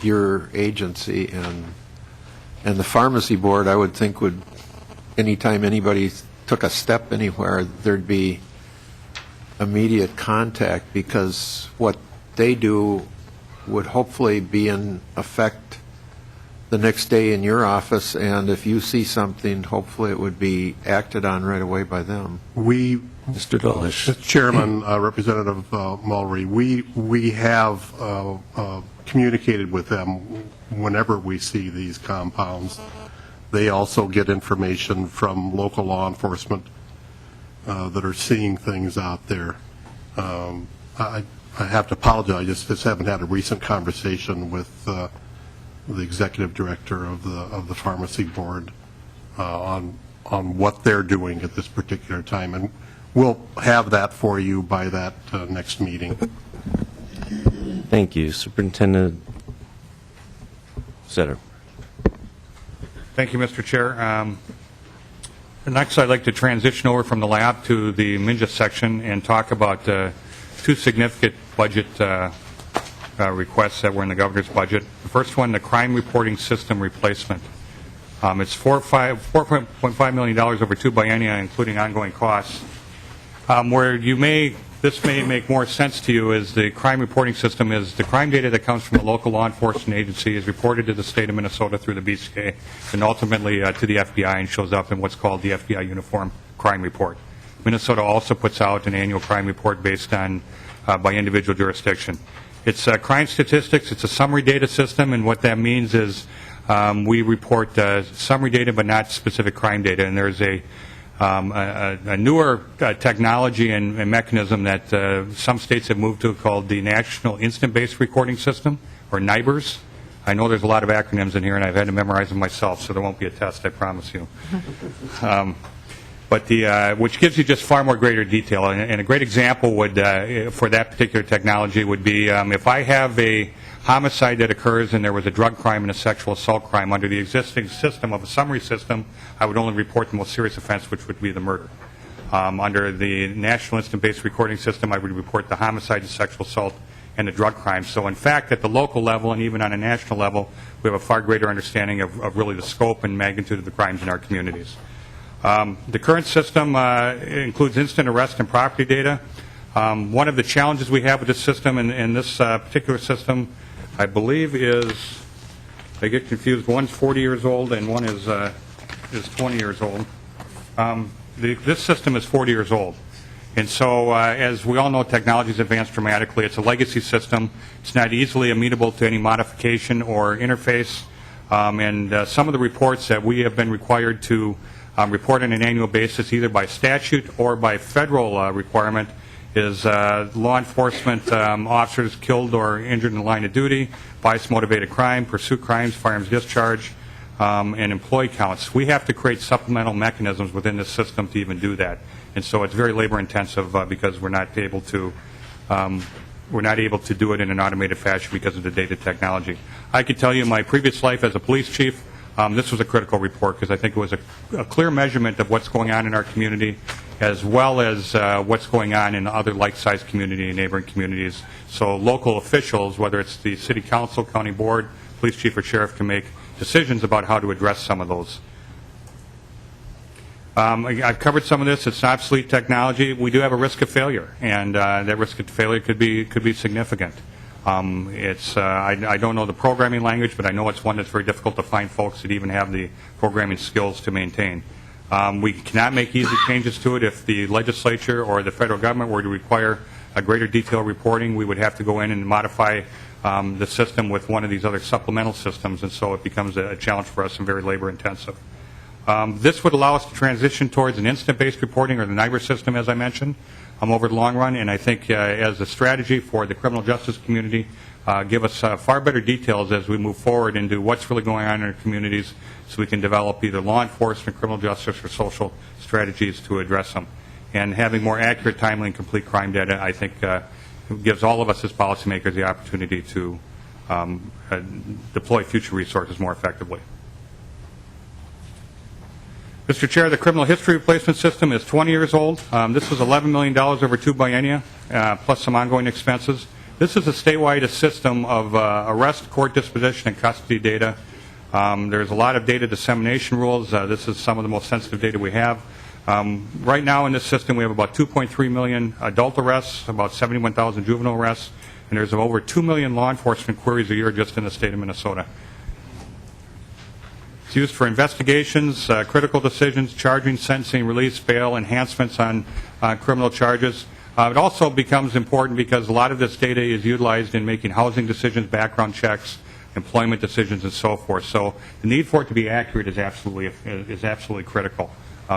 O: your agency and the pharmacy board. I would think would, anytime anybody took a step anywhere, there'd be immediate contact, because what they do would hopefully be in effect the next day in your office, and if you see something, hopefully it would be acted on right away by them.
J: Mr. Dolish. Chairman, Representative Mulry, we have communicated with them whenever we see these compounds. They also get information from local law enforcement that are seeing things out there. I have to apologize, I just haven't had a recent conversation with the executive director of the pharmacy board on what they're doing at this particular time, and we'll have that for you by that next meeting.
A: Thank you. Superintendent Setter.
I: Thank you, Mr. Chair. Next, I'd like to transition over from the lab to the Minja section and talk about two significant budget requests that were in the governor's budget. The first one, the crime reporting system replacement. It's $4.5 million over 2 biennia, including ongoing costs. Where this may make more sense to you is the crime reporting system is the crime data that comes from the local law enforcement agency is reported to the state of Minnesota through the BCA and ultimately to the FBI and shows up in what's called the FBI Uniform Crime Report. Minnesota also puts out an annual crime report based on by individual jurisdiction. It's crime statistics. It's a summary data system, and what that means is we report summary data but not specific crime data, and there's a newer technology and mechanism that some states have moved to called the National Instant-Based Recording System, or NIBRS. I know there's a lot of acronyms in here, and I've had to memorize them myself, so there won't be a test, I promise you. But which gives you just far more greater detail. And a great example would, for that particular technology would be if I have a homicide that occurs and there was a drug crime and a sexual assault crime, under the existing system of a summary system, I would only report the most serious offense, which would be the murder. Under the National Instant-Based Recording System, I would report the homicide, the sexual assault, and the drug crime. So in fact, at the local level and even on a national level, we have a far greater understanding of really the scope and magnitude of the crimes in our communities. The current system includes instant arrest and property data. One of the challenges we have with this system, and this particular system, I believe is, I get confused, one's 40 years old and one is 20 years old. This system is 40 years old. And so, as we all know, technology has advanced dramatically. It's a legacy system. It's not easily amenable to any modification or interface. And some of the reports that we have been required to report on an annual basis, either by statute or by federal requirement, is law enforcement officers killed or injured in the line of duty, bias-motivated crime, pursuit crimes, firearms discharge, and employee counts. We have to create supplemental mechanisms within this system to even do that. And so it's very labor-intensive because we're not able to do it in an automated fashion because of the data technology. I could tell you in my previous life as a police chief, this was a critical report because I think it was a clear measurement of what's going on in our community as well as what's going on in other like-sized community and neighboring communities. So local officials, whether it's the city council, county board, police chief, or sheriff, can make decisions about how to address some of those. I've covered some of this. It's obsolete technology. We do have a risk of failure, and that risk of failure could be significant. I don't know the programming language, but I know it's one that's very difficult to find folks that even have the programming skills to maintain. We cannot make easy changes to it. If the legislature or the federal government were to require a greater detailed reporting, we would have to go in and modify the system with one of these other supplemental systems, and so it becomes a challenge for us and very labor-intensive. This would allow us to transition towards an instant-based reporting, or the NIBR system, as I mentioned, over the long run, and I think as a strategy for the criminal justice community, give us far better details as we move forward into what's really going on in our communities so we can develop either law enforcement, criminal justice, or social strategies to address them. And having more accurate, timely, and complete crime data, I think, gives all of us as policymakers the opportunity to deploy future resources more effectively. Mr. Chair, the criminal history replacement system is 20 years old. This was $11 million over 2 biennia, plus some ongoing expenses. This is a statewide system of arrest, court disposition, and custody data. There's a lot of data dissemination rules. This is some of the most sensitive data we have. Right now in this system, we have about 2.3 million adult arrests, about 71,000 juvenile arrests, and there's over 2 million law enforcement queries a year just in the state of Minnesota. It's used for investigations, critical decisions, charging, sentencing, release, bail, enhancements on criminal charges. It also becomes important because a lot of this data is utilized in making housing decisions, background checks, employment decisions, and so forth. So the need for it to be accurate is absolutely critical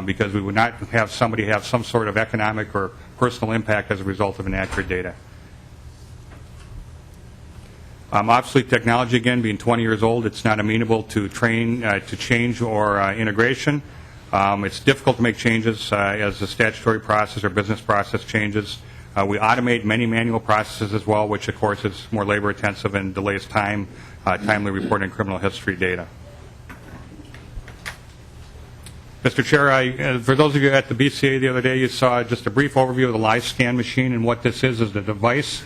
I: because we would not have somebody have some sort of economic or personal impact as a result of inaccurate data. Obsolete technology, again, being 20 years old, it's not amenable to change or integration. It's difficult to make changes as the statutory process or business process changes. We automate many manual processes as well, which, of course, is more labor-intensive and delays timely reporting criminal history data. Mr. Chair, for those of you at the BCA the other day, you saw just a brief overview of the live scan machine, and what this is the device.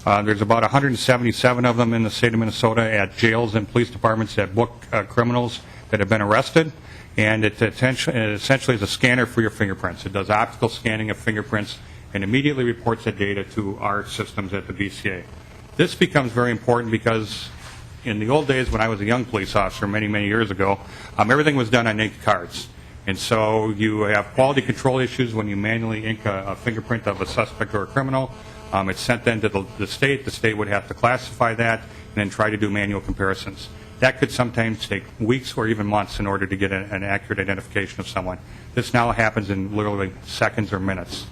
I: There's about 177 of them in the state of Minnesota at jails and police departments that book criminals that have been arrested. And it essentially is a scanner for your fingerprints. It does optical scanning of fingerprints and immediately reports that data to our systems at the BCA. This becomes very important because in the old days when I was a young police officer many, many years ago, everything was done on ink cards. And so you have quality control issues when you manually ink a fingerprint of a suspect or a criminal. It's sent then to the state. The state would have to classify that and then try to do manual comparisons. That could sometimes take weeks or even months in order to get an accurate identification of someone. This now happens in literally seconds or minutes.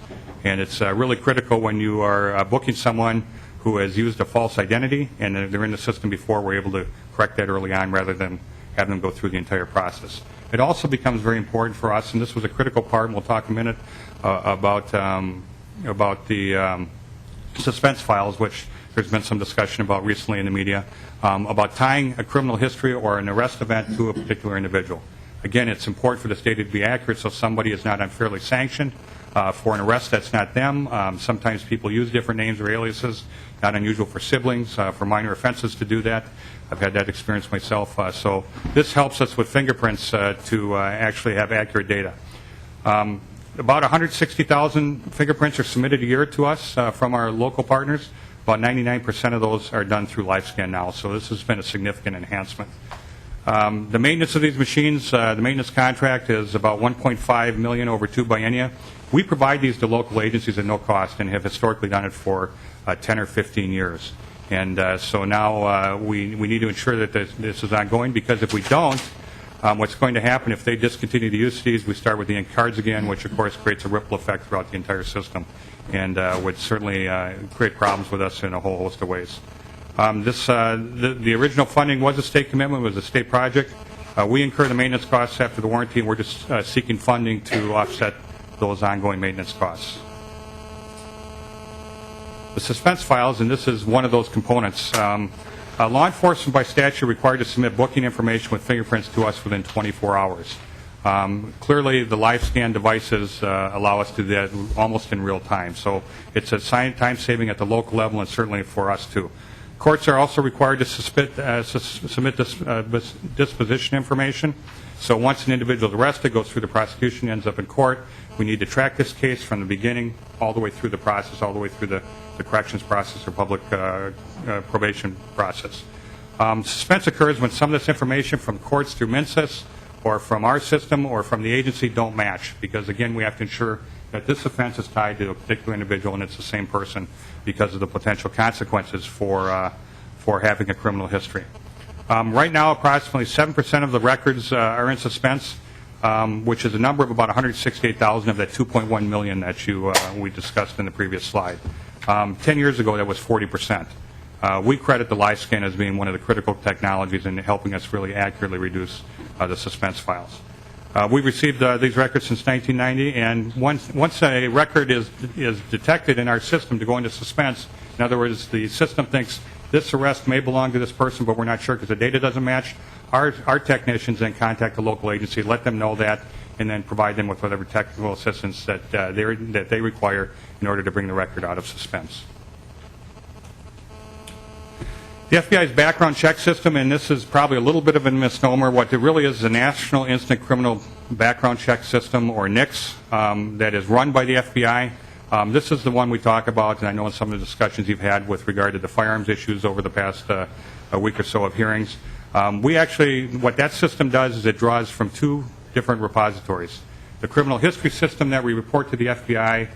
I: And it's really critical when you are booking someone who has used a false identity and they're in the system before, we're able to correct that early on rather than have them go through the entire process. It also becomes very important for us, and this was a critical part, and we'll talk in a minute about the suspense files, which there's been some discussion about recently in the media, about tying a criminal history or an arrest event to a particular individual. Again, it's important for the data to be accurate so somebody is not unfairly sanctioned for an arrest that's not them. Sometimes people use different names or aliases, not unusual for siblings, for minor offenses to do that. I've had that experience myself. So this helps us with fingerprints to actually have accurate data. About 160,000 fingerprints are submitted a year to us from our local partners. About 99% of those are done through LifeScan now, so this has been a significant enhancement. The maintenance of these machines, the maintenance contract is about $1.5 million over 2 biennia. We provide these to local agencies at no cost and have historically done it for 10 or 15 years. And so now we need to ensure that this is ongoing, because if we don't, what's going to happen if they discontinue the use of these, we start with the ink cards again, which of course creates a ripple effect throughout the entire system and would certainly create problems with us in a whole host of ways. The original funding was a state commitment, was a state project. We incur the maintenance costs after the warranty, and we're just seeking funding to offset those ongoing maintenance costs. The suspense files, and this is one of those components. Law enforcement by statute required to submit booking information with fingerprints to us within 24 hours. Clearly, the LifeScan devices allow us to do that almost in real time. So it's a time saving at the local level and certainly for us too. Courts are also required to submit disposition information. So once an individual is arrested, goes through the prosecution, ends up in court, we need to track this case from the beginning all the way through the process, all the way through the corrections process or public probation process. Suspense occurs when some of this information from courts through MNCIS or from our system or from the agency don't match, because again we have to ensure that this offense is tied to a particular individual and it's the same person because of the potential consequences for having a criminal history. Right now, approximately 7% of the records are in suspense, which is a number of about 168,000 of that 2.1 million that we discussed in the previous slide. 10 years ago, that was 40%. We credit the LifeScan as being one of the critical technologies in helping us really accurately reduce the suspense files. We've received these records since 1990, and once a record is detected in our system to go into suspense, in other words, the system thinks this arrest may belong to this person, but we're not sure because the data doesn't match, our technicians then contact the local agency, let them know that, and then provide them with whatever technical assistance that they require in order to bring the record out of suspense. The FBI's background check system, and this is probably a little bit of a misnomer, what it really is a National Instant Criminal Background Check System, or NICS, that is run by the FBI. This is the one we talk about, and I know in some of the discussions you've had with regard to the firearms issues over the past a week or so of hearings. What that system does is it draws from two different repositories. The criminal history system that we report to the FBI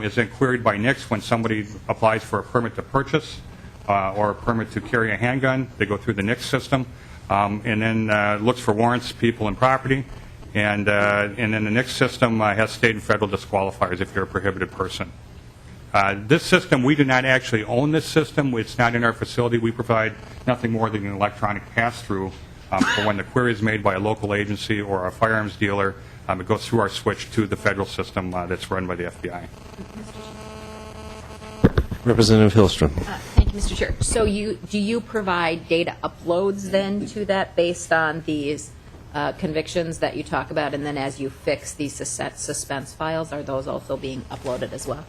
I: is then queried by NICS when somebody applies for a permit to purchase or a permit to carry a handgun. They go through the NICS system and then looks for warrants, people, and property. And then the NICS system has state and federal disqualifiers if you're a prohibited person. This system, we do not actually own this system. It's not in our facility. We provide nothing more than an electronic pass-through for when the query is made by a local agency or a firearms dealer. It goes through our switch to the federal system that's run by the FBI.
A: Representative Hillstrom.
F: Thank you, Mr. Chair. So do you provide data uploads then to that based on these convictions that you talk about, and then as you fix these suspense files, are those also being uploaded as well?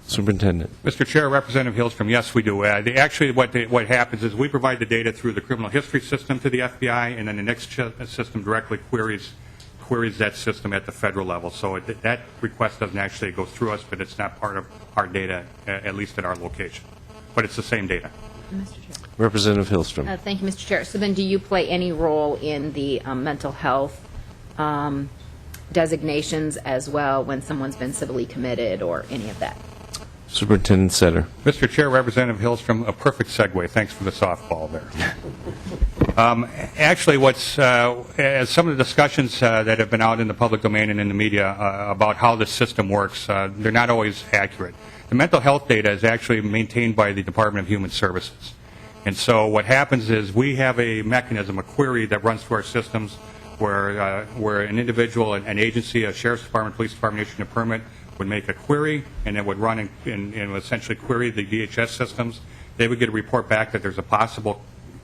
A: Superintendent.
I: Mr. Chair, Representative Hillstrom, yes, we do. Actually, what happens is we provide the data through the criminal history system to the FBI, and then the NICS system directly queries that system at the federal level. So that request doesn't actually go through us, but it's not part of our data, at least at our location. But it's the same data.
F: Mr. Chair.
A: Representative Hillstrom.
F: Thank you, Mr. Chair. So then do you play any role in the mental health designations as well when someone's been civilly committed or any of that?
A: Superintendent Setter.
I: Mr. Chair, Representative Hillstrom, a perfect segue. Thanks for the softball there. Actually, as some of the discussions that have been out in the public domain and in the media about how the system works, they're not always accurate. The mental health data is actually maintained by the Department of Human Services. And so what happens is we have a mechanism, a query that runs through our systems where an individual, an agency, a sheriff's department, police department issuing a permit would make a query, and it would run and would essentially query the DHS systems. They would get a report back that there's a possible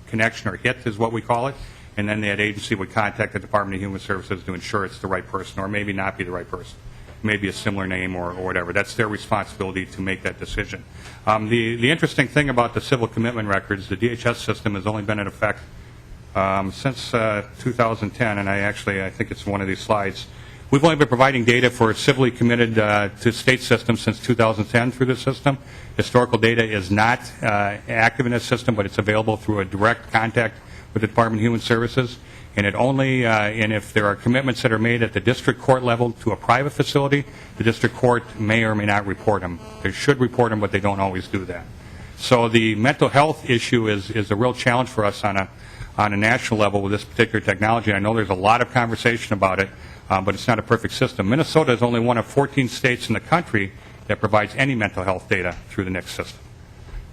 I: connection or hit is what we call it, and then that agency would contact the Department of Human Services to ensure it's the right person or maybe not be the right person, maybe a similar name or whatever. That's their responsibility to make that decision. The interesting thing about the civil commitment records, the DHS system has only been in effect since 2010, and I think it's one of these slides. We've only been providing data for civilly committed to state systems since 2010 through this system. Historical data is not active in this system, but it's available through a direct contact with the Department of Human Services. And and if there are commitments that are made at the district court level to a private facility, the district court may or may not report them. They should report them, but they don't always do that. So the mental health issue is a real challenge for us on a national level with this particular technology. I know there's a lot of conversation about it. But it's not a perfect system. Minnesota is only one of 14 states in the country that provides any mental health data through the NICS system.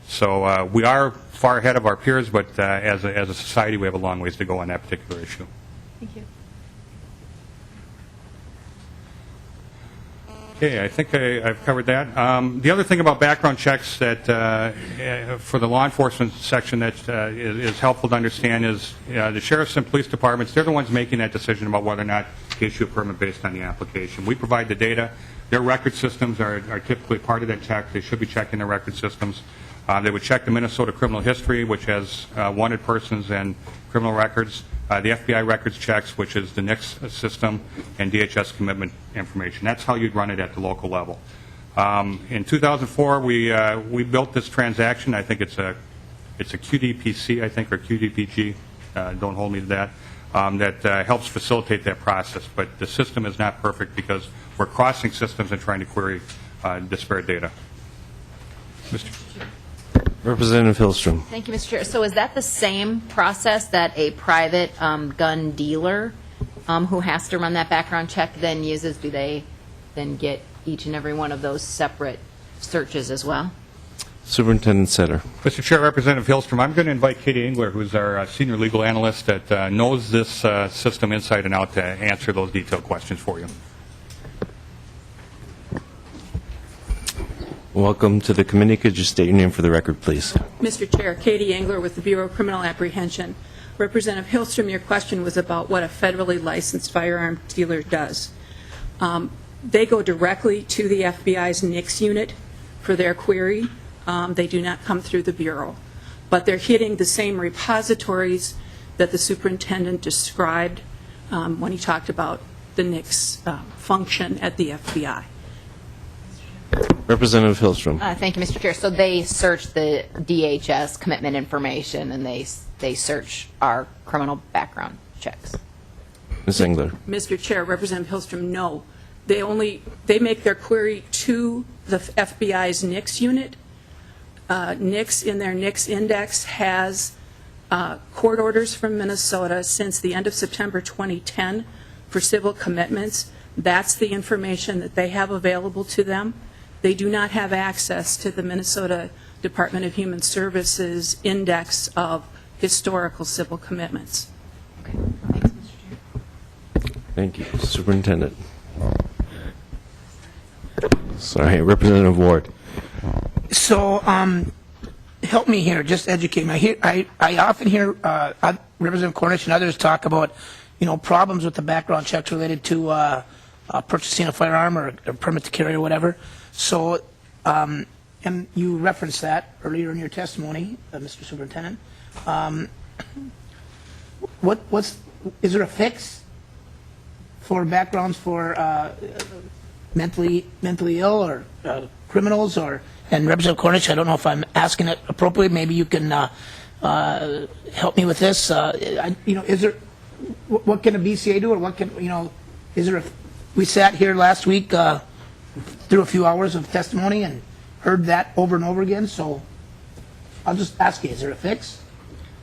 I: So we are far ahead of our peers, but as a society, we have a long ways to go on that particular issue.
F: Thank you.
I: Okay, I think I've covered that. The other thing about background checks that for the law enforcement section that is helpful to understand is the sheriffs and police departments, they're the ones making that decision about whether or not to issue a permit based on the application. We provide the data. Their record systems are typically part of that check. They should be checking their record systems. They would check the Minnesota criminal history, which has wanted persons and criminal records. The FBI records checks, which is the NICS system, and DHS commitment information. That's how you'd run it at the local level. In 2004, we built this transaction. I think it's a QDPC, I think, or QDPG. Don't hold me to that. That helps facilitate that process. But the system is not perfect because we're crossing systems and trying to query disparate data. Mr.
A: Representative Hillstrom.
F: Thank you, Mr. Chair. So is that the same process that a private gun dealer who has to run that background check then uses? Do they then get each and every one of those separate searches as well?
A: Superintendent Setter.
I: Mr. Chair, Representative Hillstrom, I'm going to invite Katie Engler, who's our senior legal analyst that knows this system inside and out, to answer those detailed questions for you.
A: Welcome to the committee. Could you state your name for the record, please?
P: Mr. Chair, Katie Engler with the Bureau of Criminal Apprehension. Representative Hillstrom, your question was about what a federally licensed firearm dealer does. They go directly to the FBI's NICS unit for their query. They do not come through the Bureau. But they're hitting the same repositories that the superintendent described when he talked about the NICS function at the FBI.
A: Representative Hillstrom.
F: Thank you, Mr. Chair. So they search the DHS commitment information, and they search our criminal background checks.
A: Ms. Engler.
P: Mr. Chair, Representative Hillstrom, no. They make their query to the FBI's NICS unit. NICS, in their NICS index, has court orders from Minnesota since the end of September 2010 for civil commitments. That's the information that they have available to them. They do not have access to the Minnesota Department of Human Services index of historical civil commitments.
F: Okay. Thanks, Mr. Chair.
A: Thank you. Superintendent. Sorry, Representative Ward.
E: So, help me here, just educate me. I often hear Representative Cornish and others talk about, problems with the background checks related to purchasing a firearm or a permit to carry or whatever. So, and you referenced that earlier in your testimony, Mr. Superintendent. Is there a fix for backgrounds for mentally ill or criminals and Representative Cornish, I don't know if I'm asking it appropriately. Maybe you can help me with this. Is there, what can a BCA do, or what can, is there we sat here last week through a few hours of testimony and heard that over and over again, so I'll just ask you, is there a fix?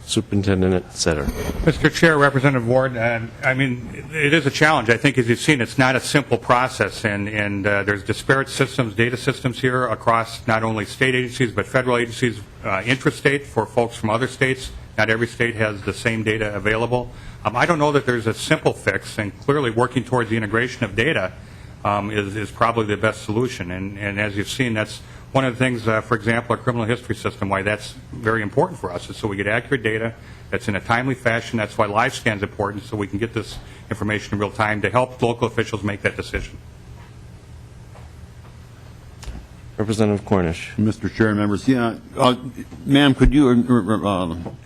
A: Superintendent, et cetera.
I: Mr. Chair, Representative Ward, it is a challenge. I think, as you've seen, it's not a simple process, and there's disparate systems, data systems here across not only state agencies but federal agencies, intrastate for folks from other states. Not every state has the same data available. I don't know that there's a simple fix, and clearly working towards the integration of data is probably the best solution. And as you've seen, that's one of the things, for example, our criminal history system, why that's very important for us, is so we get accurate data that's in a timely fashion. That's why live scan is important, so we can get this information in real time to help local officials make that decision.
A: Representative Cornish.
N: Mr. Chair and members, ma'am, could you,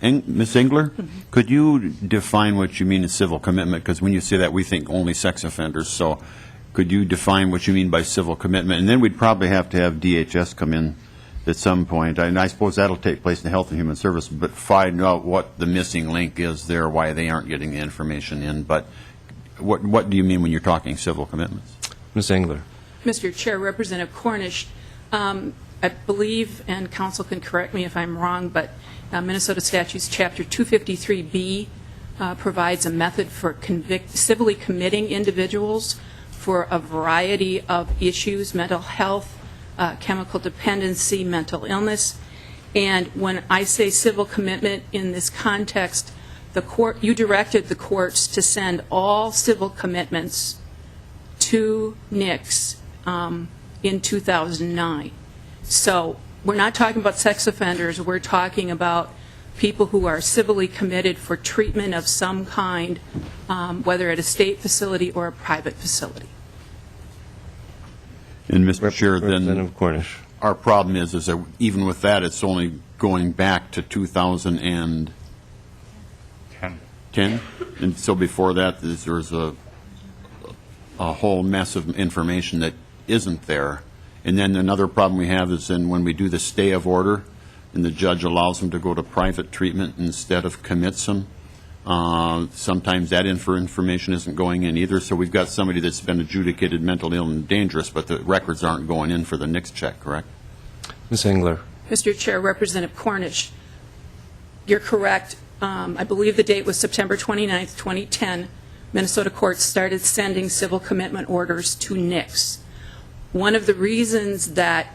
N: Ms. Engler, could you define what you mean as civil commitment? Because when you say that, we think only sex offenders. So could you define what you mean by civil commitment? And then we'd probably have to have DHS come in at some point. And I suppose that'll take place in the Health and Human Services, but find out what the missing link is there, why they aren't getting the information in. But what do you mean when you're talking civil commitments?
A: Ms. Engler.
P: Mr. Chair, Representative Cornish, I believe, and counsel can correct me if I'm wrong, but Minnesota Statutes Chapter 253B provides a method for civilly committing individuals for a variety of issues: mental health, chemical dependency, mental illness. And when I say civil commitment in this context, you directed the courts to send all civil commitments to NICS in 2009. So we're not talking about sex offenders. We're talking about people who are civilly committed for treatment of some kind, whether at a state facility or a private facility.
N: And Mr. Chair,
A: then Cornish.
N: Our problem is that even with that, it's only going back to 2010. And so before that, there's a whole mess of information that isn't there. And then another problem we have is when we do the stay of order and the judge allows them to go to private treatment instead of commits them, sometimes that information isn't going in either. So we've got somebody that's been adjudicated mentally ill and dangerous, but the records aren't going in for the NICS check, correct?
A: Ms. Engler.
P: Mr. Chair, Representative Cornish, you're correct. I believe the date was September 29th, 2010. Minnesota courts started sending civil commitment orders to NICS. One of the reasons that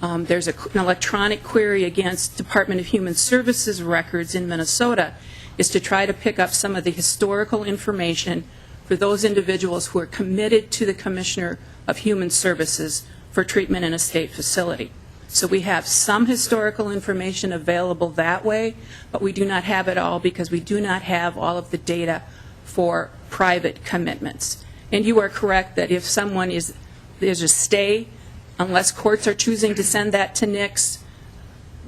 P: there's an electronic query against Department of Human Services records in Minnesota is to try to pick up some of the historical information for those individuals who are committed to the Commissioner of Human Services for treatment in a state facility. So we have some historical information available that way, but we do not have it all because we do not have all of the data for private commitments. And you are correct that if someone there's a stay, unless courts are choosing to send that to NICS,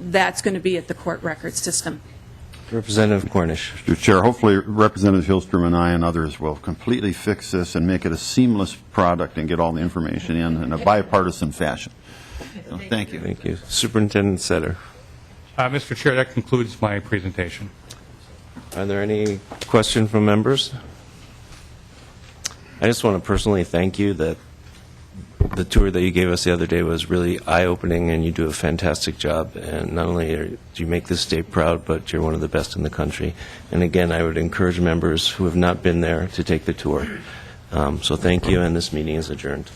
P: that's going to be at the court record system.
A: Representative Cornish.
N: Mr. Chair, hopefully Representative Hillstrom and I and others will completely fix this and make it a seamless product and get all the information in a bipartisan fashion. So, thank you.
A: Thank you. Superintendent Setter.
I: Mr. Chair, that concludes my presentation.
A: Are there any questions from members? I just want to personally thank you that the tour that you gave us the other day was really eye-opening, and you do a fantastic job. And not only do you make this state proud, but you're one of the best in the country. And again, I would encourage members who have not been there to take the tour. So thank you, and this meeting is adjourned.